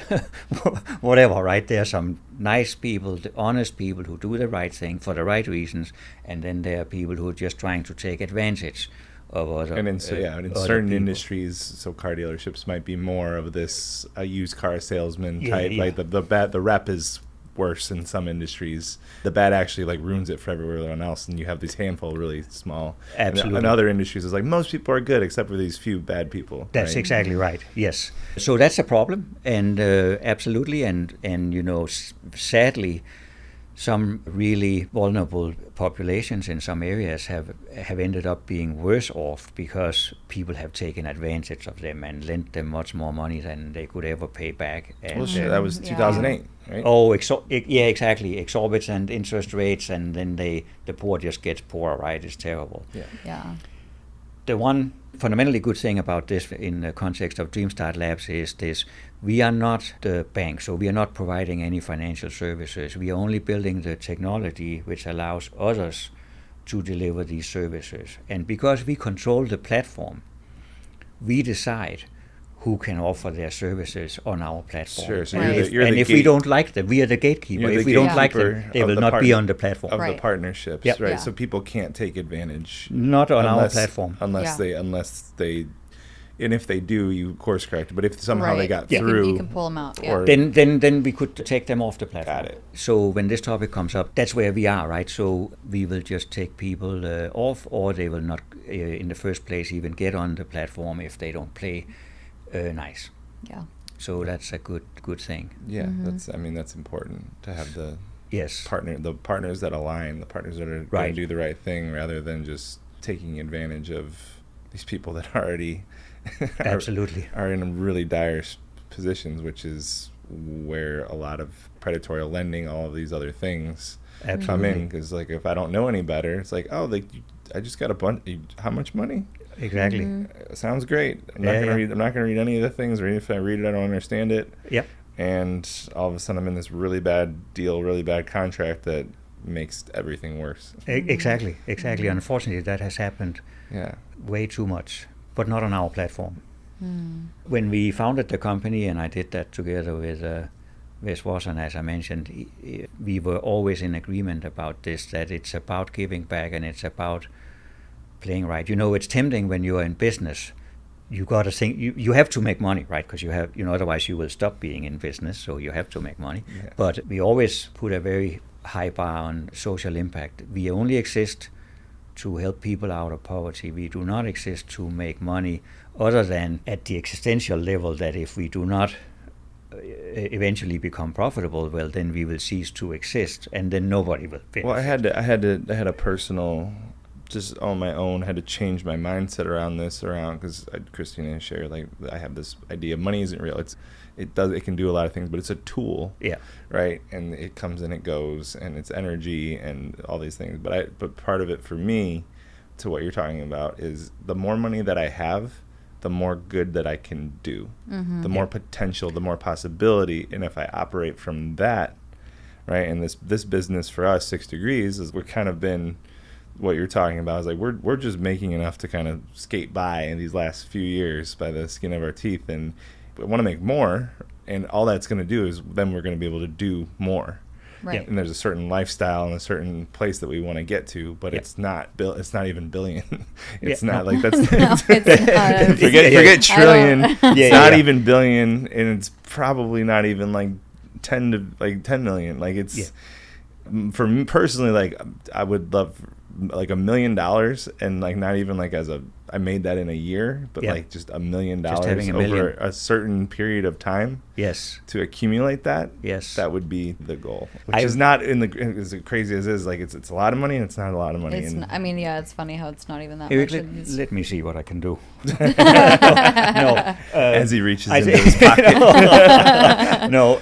whatever, right? There are some nice people, honest people who do the right thing for the right reasons, and then there are people who are just trying to take advantage of other. And in certain people. Industries, so car dealerships might be more of this used car salesman type. Yeah. Like the rep is worse in some industries. The bad actually like ruins it for everyone else, and you have these handful of really small. Absolutely. And other industries, it's like most people are good except for these few bad people. That's right? exactly right. Yes. So that's a problem, and absolutely, and sadly, some really vulnerable populations in some areas have ended up being worse off because people have taken advantage of them and lent them much more money than they could ever pay back. And that was 2008, right? Oh, exactly. Exorbitant interest rates, and then the poor just gets poorer, right? It's terrible. Yeah. The one fundamentally good thing about this in the context of DreamStart Labs is this: we are not the bank, so we are not providing any financial services. We are only building the technology which allows others to deliver these services. And because we control the platform, we decide who can offer their services on our platform. Sure. So if we don't like them, we are the gatekeeper. If we don't like them, they will not be on the platform. Of the partnerships, yep. Right? Yeah. So people can't take advantage. Not on our platform. Unless they, and if they do, you course correct. But if somehow they got through, you can pull them out. Yeah. Then we could take them off the platform. Got it. So when this topic comes up, that's where we are, right? So we will just take people off, or they will not, in the first place, even get on the platform if they don't play nice. Yeah. So that's a good thing. Yeah, that's important to have the partners that align, the partners that are going to do the right thing, rather than just taking advantage of these people that already absolutely are in really dire positions, which is where a lot of predatory lending, all of these other things come in. Because like if I don't know any better, it's like, oh, I just got a bunch. How much money? Exactly. Sounds great. I'm not gonna read any of the things, or if I read it, I don't understand it. Yep. And all of a sudden, I'm in this really bad deal, really bad contract that makes everything worse. Exactly. Unfortunately, that has happened. Way too much, but not on our platform. When we founded the company, and I did that together with Esbensen, as I mentioned, we were always in agreement about this, that it's about giving back and it's about playing right. It's tempting when you are in business. You got to think, you have to make money, right? Because you have, otherwise you will stop being in business, so you have to make money. Yeah. But we always put a very high bar on social impact. We only exist to help people out of poverty. We do not exist to make money, other than at the existential level that if we do not eventually become profitable, well, then we will cease to exist, and then nobody will benefit. Well, I had a personal just on my own had to change my mindset around this, because Christina shared, like, I have this idea money isn't real. It can do a lot of things, but it's a tool. Yeah. Right. And it comes and it goes, and it's energy and all these things. But part of it for me, to what you're talking about, is the more money that I have, the more good that I can do, the more potential, the more possibility. And if I operate from that, right, and this business for us, 6 Degrees, is we're kind of been, what you're talking about is like we're just making enough to kind of skate by in these last few years by the skin of our teeth, and we want to make more, and all that's going to do is then we're going to be able to do more. Right. And there's a certain lifestyle and a certain place that we want to get to, but it's not even billion. It's not like that's No, it's not. forget trillion. It's not even billion, and it's probably not even like 10 million. Like it's for me personally, like I would love like $1 million, and like not even like I made that in a year, but like just $1 million over a certain period of time. Yes. To accumulate that. Yes. That would be the goal. Which is not as crazy as it is. Like it's a lot of money, and it's not a lot of money. It's funny how it's not even that Eric, much. let me see what I can do. No. As he reaches into his pocket. No.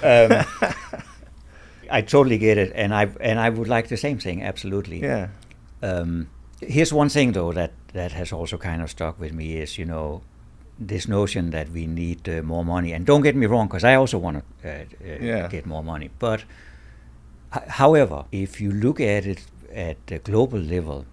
I totally get it, and I would like the same thing. Absolutely. Yeah. Here's one thing, though, that has also kind of stuck with me is, this notion that we need more money. And don't get me wrong, because I also want to get more money. But, however, if you look at it at the global level,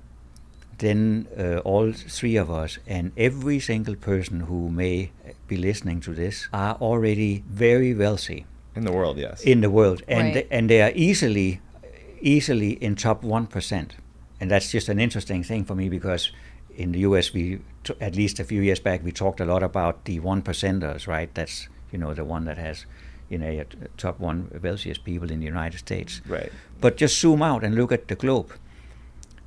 then all three of us and every single person who may be listening to this are already very wealthy. In the world, yes. In the world. And, right. and they are easily in top 1%. And that's just an interesting thing for me, because in the US, at least a few years back, we talked a lot about the 1%ers, right? That's, the one that has, top 1 wealthiest people in the United States. Right. But just zoom out and look at the globe.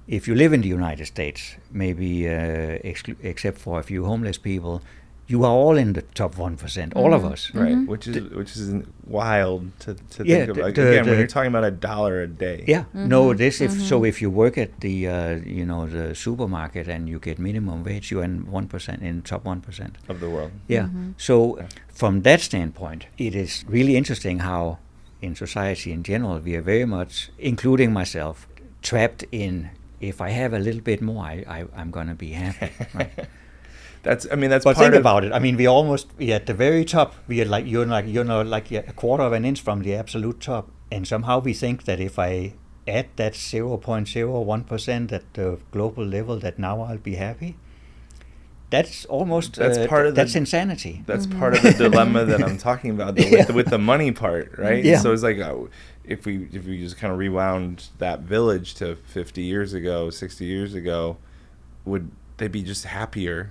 If you live in the United States, maybe except for a few homeless people, you are all in the top 1%, all of us. Right, which is wild to think about. Again, when you're talking about $1 a day. Yeah, no, if you work at the the supermarket and you get minimum wage, you're in 1%, in top 1% of the world. Yeah. So from that standpoint, it is really interesting how in society in general we are very much, including myself, trapped in, if I have a little bit more, I'm going to be happy. Right? That's but part think of about it. I mean, we're at the very top. We are like you're like a quarter of an inch from the absolute top, and somehow we think that if I add that 0.01% at the global level, that now I'll be happy. That's almost that's insanity. That's part of the dilemma that I'm talking about with the money part, right? Yeah. So it's like if we just kind of rewound that village to 50 years ago, 60 years ago, would they be just happier?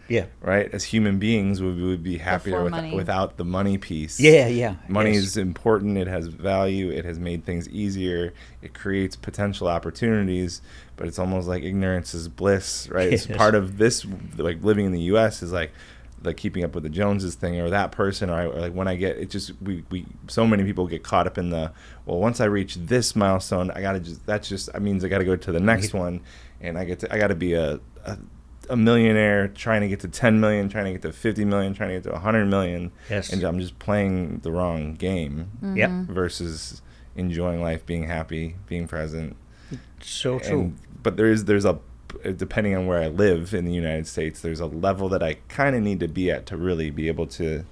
Yeah. Right? As human beings, we would be happier without the money piece. Yeah. Money is important. It has value. It has made things easier. It creates potential opportunities, but it's almost like ignorance is bliss, right? Yes. It's part of this, like living in the U.S. is like keeping up with the Joneses thing, or that person, or like when I get, it just, we so many people get caught up in once I reach this milestone, that means I got to go to the next one, and I got to be a millionaire, trying to get to 10 million, trying to get to 50 million, trying to get to 100 million. Yes. And I'm just playing the wrong game. Yep. Versus enjoying life, being happy, being present. So true. But there's a, depending on where I live in the United States, there's a level that I kind of need to be at to really be able to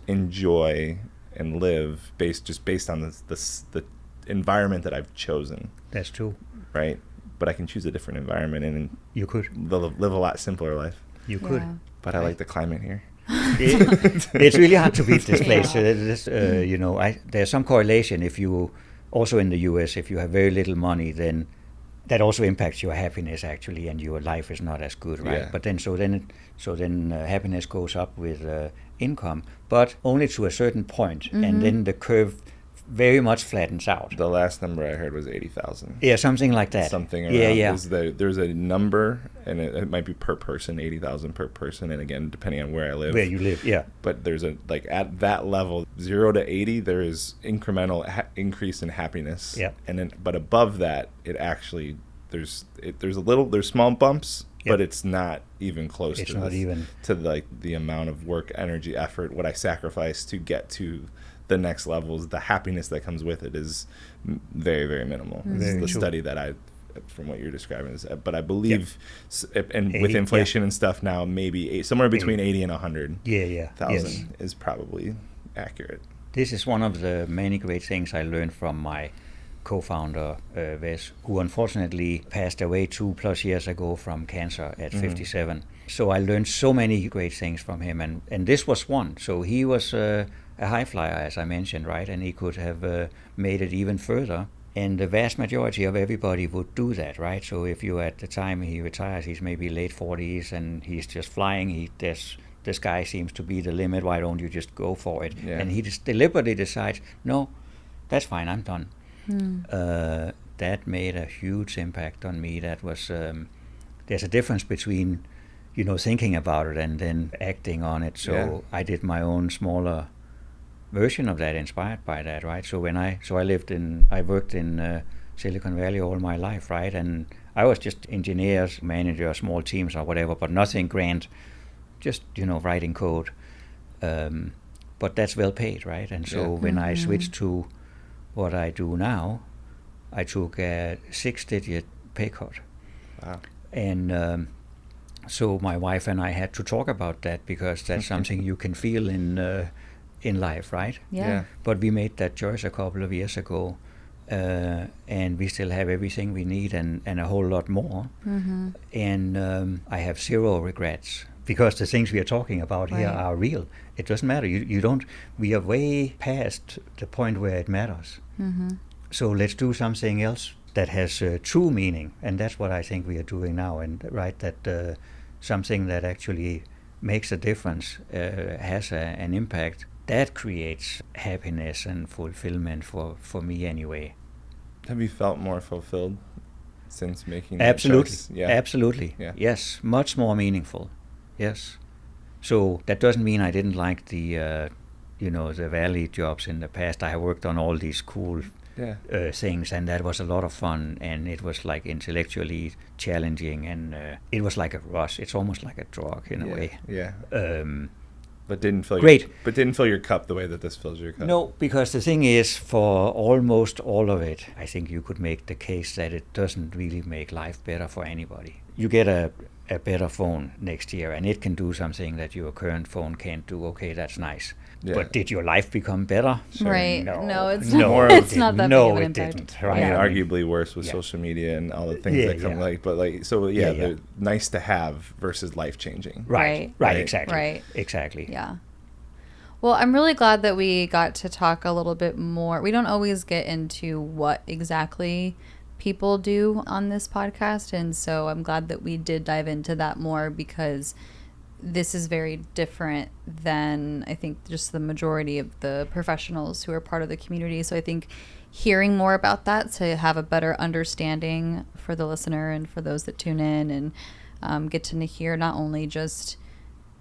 enjoy and live based on the environment that I've chosen. That's true. Right? But I can choose a different environment and you could live a lot simpler life. You could. But I like the climate here. It's really hard to beat this place. There's some correlation. If you also in the US, if you have very little money, then that also impacts your happiness actually, and your life is not as good, right? Yeah. But then happiness goes up with income, but only to a certain point, and then the curve very much flattens out. The last number I heard was 80,000. Yeah, something like that. Something around. Yeah. There's a number, and it might be per person, 80,000 per person, and again, depending on where I live. Where you live, yeah. But there's at that level, 0 to 80, there is incremental increase in happiness. Yeah. And then, but above that, it actually there's small bumps, Yep. but it's not even close It's to not this, even. to like the amount of work, energy, effort, what I sacrifice to get to the next levels. The happiness that comes with it is very, very minimal. This is Very the true. study that from what you're describing is, but I believe, and 80, with inflation and stuff now, maybe somewhere between 80 and 100 Yeah. thousand Yes. is probably accurate. This is one of the many great things I learned from my co-founder, Wes, who unfortunately passed away 2+ years ago from cancer at 57. So I learned so many great things from him, and this was one. So he was a high flyer, as I mentioned, right? And he could have made it even further. And the vast majority of everybody would do that, right? So if you, at the time he retires, he's maybe late 40s and he's just flying, the sky seems to be the limit, why don't you just go for it? Yeah. And he just deliberately decides, no, that's fine, I'm done. That made a huge impact on me. That was, there's a difference between, thinking about it and then acting on it. So I did my own smaller version of that, inspired by that, right? So I worked in Silicon Valley all my life, right? And I was just engineers, manager, small teams or whatever, but nothing grand, just, writing code. But that's well paid, right? And so when I switched to what I do now, I took a 6-digit pay cut. Wow. And so my wife and I had to talk about that, because that's something you can feel in life, right? Yeah. But we made that choice a couple of years ago, and we still have everything we need and a whole lot more. And I have zero regrets, because the things we are talking about here Right. are real. It doesn't matter. We are way past the point where it matters. So let's do something else that has true meaning, and that's what I think we are doing now. And right, that something that actually makes a difference, has an impact, that creates happiness and fulfillment for me anyway. Have you felt more fulfilled since making that Absolutely. choice? Yeah. Absolutely. Yeah. Yes, much more meaningful. Yes. So that doesn't mean I didn't like the valley jobs in the past. I worked on all these cool things, and that was a lot of fun, and it was like intellectually challenging, and it was like a rush. It's almost like a drug in a way. Yeah. Um, But didn't fill Great. didn't fill your cup the way that this fills your cup. No, because the thing is, for almost all of it, I think you could make the case that it doesn't really make life better for anybody. You get a better phone next year, and it can do something that your current phone can't do. Okay, that's nice. Yeah. But did your life become better? Right. No. No, it's No, not. it It's not that didn't. big No, of an it impact. didn't, I right? mean, Yeah. arguably worse with social media and all the things Yeah, that come yeah. but Yeah. they're nice to have versus life changing. Right, Right. exactly. Right. Exactly. Yeah. Well, I'm really glad that we got to talk a little bit more. We don't always get into what exactly people do on this podcast, and so I'm glad that we did dive into that more, because this is very different than, I think, just the majority of the professionals who are part of the community. So I think hearing more about that, to have a better understanding for the listener and for those that tune in, and get to hear not only just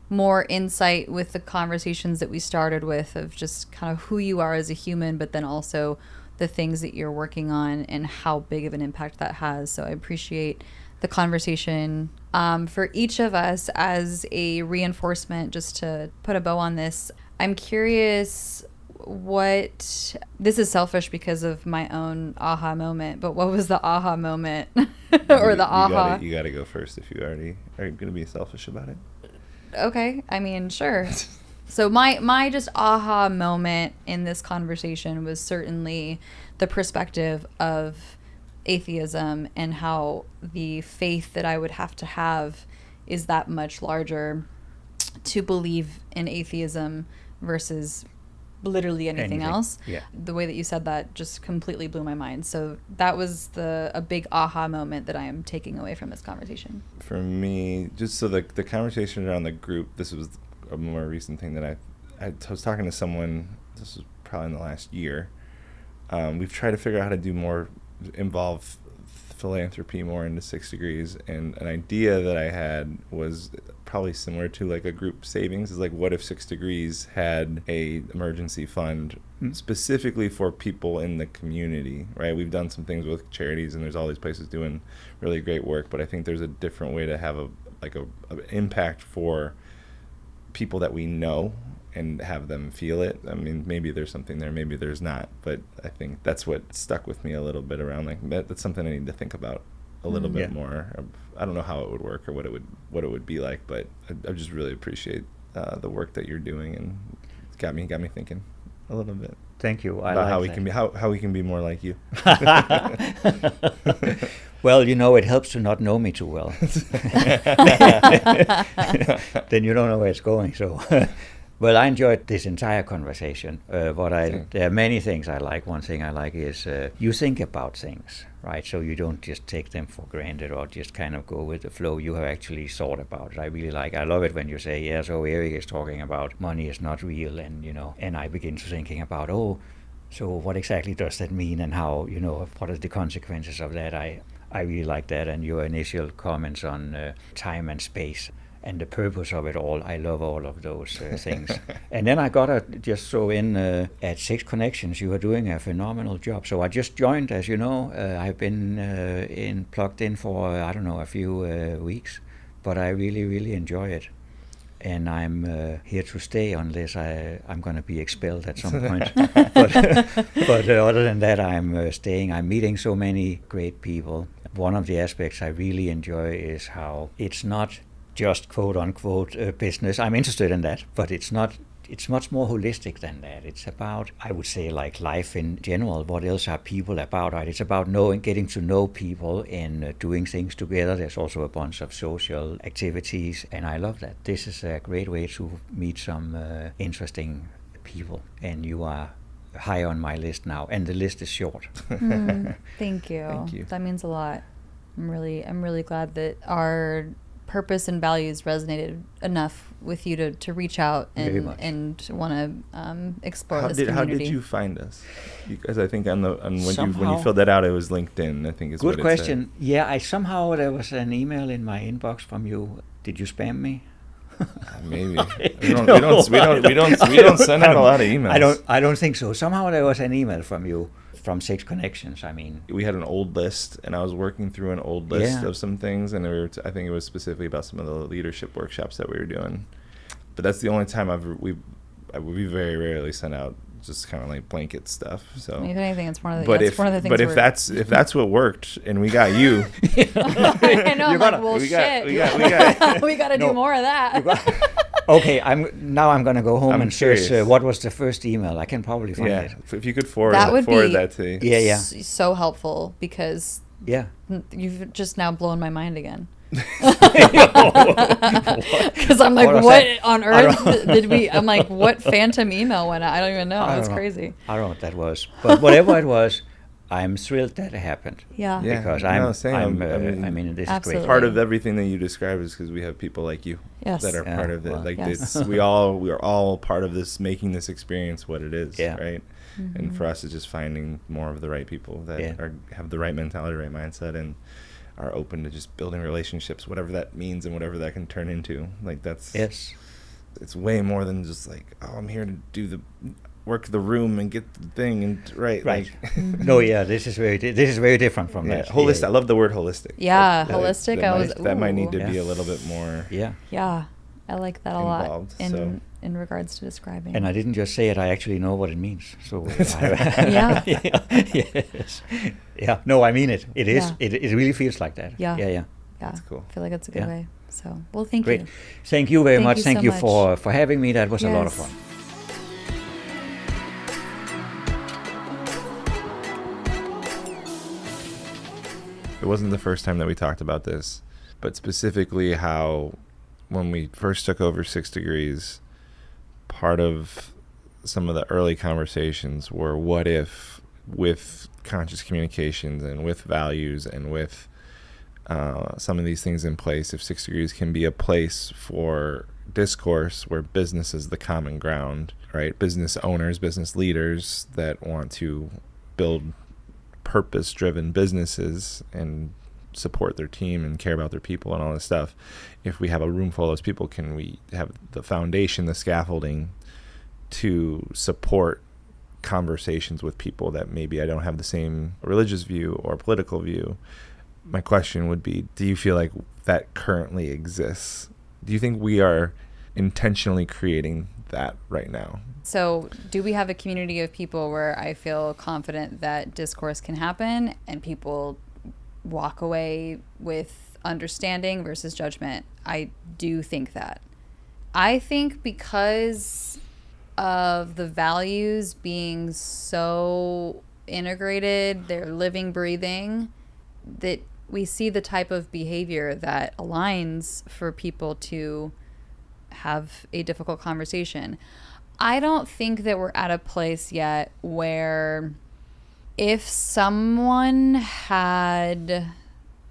more insight with the conversations that we started with, of just kind of who you are as a human, but then also the things that you're working on and how big of an impact that has. So I appreciate the conversation. For each of us, as a reinforcement, just to put a bow on this, I'm curious this is selfish because of my own aha moment, but what was the aha moment or the aha? You got to go first if you already are going to be selfish about it. Okay, I mean, sure. So my just aha moment in this conversation was certainly the perspective of atheism, and how the faith that I would have to have is that much larger to believe in atheism versus literally anything else. Yeah. The way that you said that just completely blew my mind. So that was a big aha moment that I am taking away from this conversation. For me, just so the conversation around the group, this was a more recent thing that I was talking to someone, this was probably in the last year. We've tried to figure out how to involve philanthropy more into 6 Degrees, and an idea that I had was probably similar to like a group savings, is like, what if 6 Degrees had a emergency fund specifically for people in the community, right? We've done some things with charities, and there's all these places doing really great work, but I think there's a different way to have a impact for people that we know and have them feel it. I mean, maybe there's something there, maybe there's not, but I think that's what stuck with me a little bit around, like, that's something I need to think about a little bit more. I don't know how it would work or what it would be like, but I just really appreciate the work that you're doing, and it's got me thinking a little bit. Thank you. About how we can be how we can be more like you. Well, it helps to not know me too well. Then you don't know where it's going. So, well, I enjoyed this entire conversation. There are many things I like. One thing I like is you think about things, right? So you don't just take them for granted or just kind of go with the flow. You have actually thought about it. I love it when you say, yeah, so Erik is talking about money is not real, and I begin to thinking about, so what exactly does that mean, and how, what are the consequences of that? I really like that, and your initial comments on time and space and the purpose of it all. I love all of those things. And then I got to just throw in at Six Connections, you are doing a phenomenal job. So I just joined, as you know. I've been plugged in for, a few weeks, but I really, really enjoy it. And I'm here to stay unless I'm going to be expelled at some point. But other than that, I'm staying. I'm meeting so many great people. One of the aspects I really enjoy is how it's not just quote-unquote business. I'm interested in that, but it's not. It's much more holistic than that. It's about, I would say, like life in general. What else are people about, right? It's about getting to know people and doing things together. There's also a bunch of social activities, and I love that. This is a great way to meet some interesting people, and you are high on my list now, and the list is short. Thank you. Thank you. That means a lot. I'm really glad that our purpose and values resonated enough with you to reach out and want to explore this community. How did you find us? Because I think when you filled that out, it was LinkedIn. I think is good what question. It said. Yeah, somehow there was an email in my inbox from you. Did you spam me? Maybe we don't send out a lot of emails. I don't think so. Somehow there was an email from you. From Six Connections, I mean. We had an old list, and I was working through an old list of some things, and I think it was specifically about some of the leadership workshops that we were doing. But that's the only time we very rarely send out just kind of like blanket stuff. So if anything, it's one of the. But if that's what worked, and we got you. I know. We got to do more of that. Okay, I'm going to go home and search what was the first email. I can probably find it. If you could forward that to me. Yeah. So helpful, because you've just now blown my mind again. Because I'm like, what on earth did we? I'm like, what phantom email went out? I don't even know. That's crazy. I don't know what that was, but whatever it was, I'm thrilled that it happened. Yeah. Because this is great. Part of everything that you describe is because we have people like you that are part of it. We are all part of this, making this experience what it is, right? Mm-hmm. And for us, it's just finding more of the right people that have the right mentality, right mindset, and are open to just building relationships, whatever that means and whatever that can turn into. Like that's it's way more than just like, I'm here to do the work the room and get the thing and right. No, this is very different from that. Holistic. I love the word holistic. Holistic. That might need to be a little bit more. Yeah, I like that a lot in regards to describing. And I didn't just say it; I actually know what it means. So yes, no, I mean it. It is. It really feels like that. Yeah. That's cool. I feel like it's a good way. So, well, thank you. Great. Thank you very much. Thank you for having me. That was a lot of fun. It wasn't the first time that we talked about this, but specifically how when we first took over 6 Degrees, part of some of the early conversations were what if, with conscious communications and with values and with some of these things in place, if 6 Degrees can be a place for discourse where business is the common ground, right? Business owners, business leaders that want to build purpose-driven businesses and support their team and care about their people and all this stuff. If we have a room full of those people, can we have the foundation, the scaffolding to support conversations with people that maybe I don't have the same religious view or political view. My question would be, do you feel like that currently exists? Do you think we are intentionally creating that right now? So do we have a community of people where I feel confident that discourse can happen and people walk away with understanding versus judgment? I do think that. I think because of the values being so integrated, they're living, breathing, that we see the type of behavior that aligns for people to have a difficult conversation. I don't think that we're at a place yet where if someone had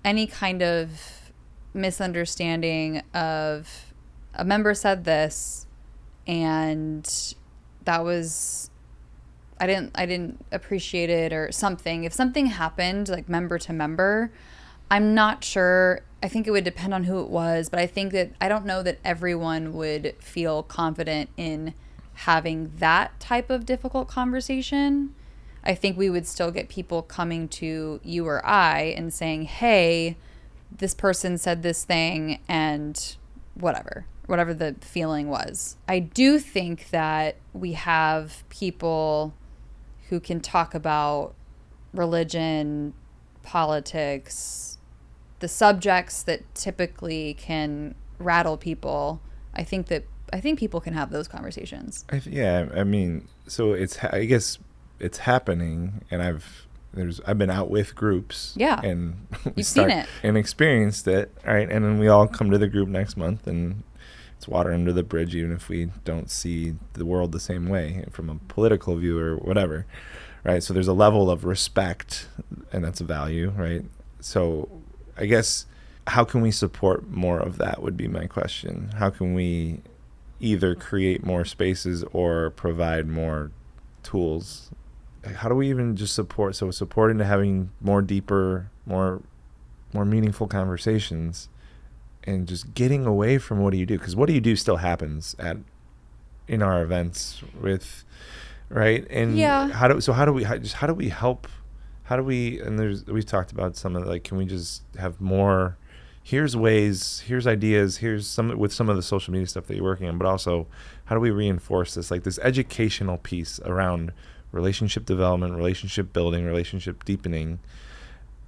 any kind of misunderstanding of a member said this and that was I didn't appreciate it or something. If something happened like member to member, I'm not sure. I think it would depend on who it was, but I don't know that everyone would feel confident in having that type of difficult conversation. I think we would still get people coming to you or I and saying, hey, this person said this thing and whatever the feeling was. I do think that we have people who can talk about religion, politics, the subjects that typically can rattle people. I think people can have those conversations. I mean, so I guess it's happening, and I've been out with groups. Yeah. And you've seen it and experienced it, right? And then we all come to the group next month, and it's water under the bridge, even if we don't see the world the same way from a political view or whatever, right? So there's a level of respect, and that's a value, right? So I guess how can we support more of that would be my question. How can we either create more spaces or provide more tools? How do we even just support? So supporting to having more deeper, more meaningful conversations, and just getting away from what do you do? Because what do you do still happens in our events with, right? And yeah. How do we help? And we've talked about some of like, can we just have more? Here's ways, here's ideas, here's some of the social media stuff that you're working on, but also how do we reinforce this, like this educational piece around relationship development, relationship building, relationship deepening.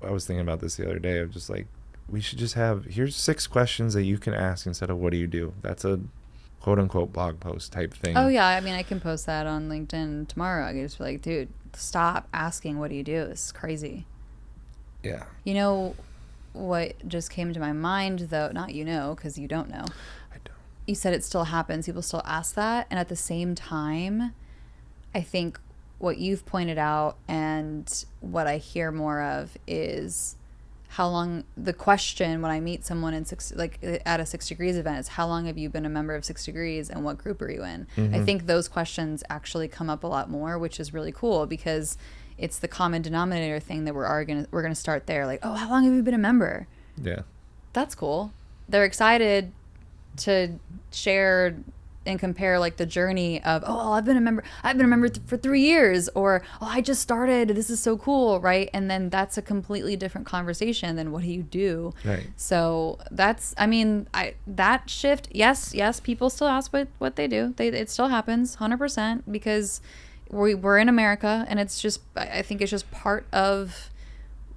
I was thinking about this the other day of just like, we should just have, here's 6 questions that you can ask instead of what do you do? That's a quote unquote blog post type thing. Oh yeah, I mean, I can post that on LinkedIn tomorrow. I can just be like, dude, stop asking what do you do? This is crazy. Yeah. You know what just came to my mind though, not because you don't know. I don't. You said it still happens. People still ask that. And at the same time, I think what you've pointed out and what I hear more of is how long, the question when I meet someone at a 6 Degrees event is, how long have you been a member of 6 Degrees and what group are you in? Mm-hmm. I think those questions actually come up a lot more, which is really cool because it's the common denominator thing that we're gonna start there. Like, oh, how long have you been a member? Yeah. That's cool. They're excited to share and compare like the journey of, oh, I've been a member for 3 years, or, oh, I just started, this is so cool, right? And then that's a completely different conversation than what do you do? Right. So that's, I mean, that shift, yes, people still ask what they do. It still happens 100% because we're in America, and it's just, I think it's just part of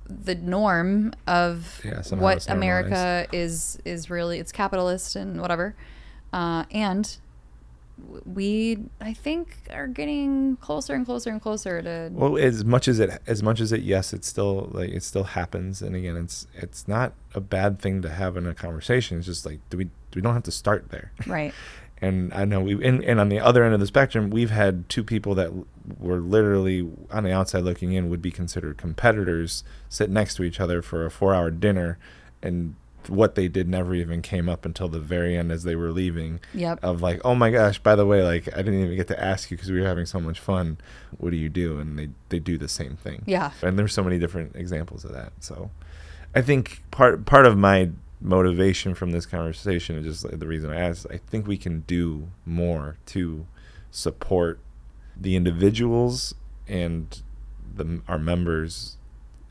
the norm of what America is really, it's capitalist and whatever. And we, I think, are getting closer and closer and closer to. Well, as much as it, yes, it's still like, it still happens. And again, it's not a bad thing to have in a conversation. It's just like, we don't have to start there. Right. And I know and on the other end of the spectrum, we've had 2 people that were literally on the outside looking in would be considered competitors sit next to each other for a 4-hour dinner, and what they did never even came up until the very end as they were leaving. Yep. Of like, oh my gosh, by the way, like I didn't even get to ask you because we were having so much fun. What do you do? And they do the same thing. Yeah. And there's so many different examples of that. So I think part of my motivation from this conversation is just like the reason I asked, I think we can do more to support the individuals and our members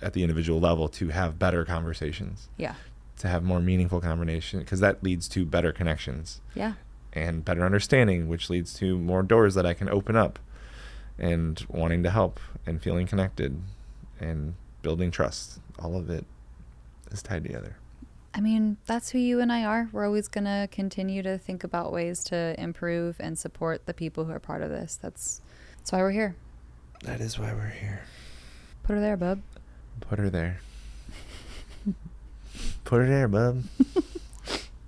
at the individual level to have better conversations. Yeah. To have more meaningful conversation, because that leads to better connections. Yeah. And better understanding, which leads to more doors that I can open up, and wanting to help and feeling connected and building trust. All of it is tied together. I mean, that's who you and I are. We're always going to continue to think about ways to improve and support the people who are part of this. That's why we're here. That is why we're here. Put her there, bub. Put her there. Put her there, bub.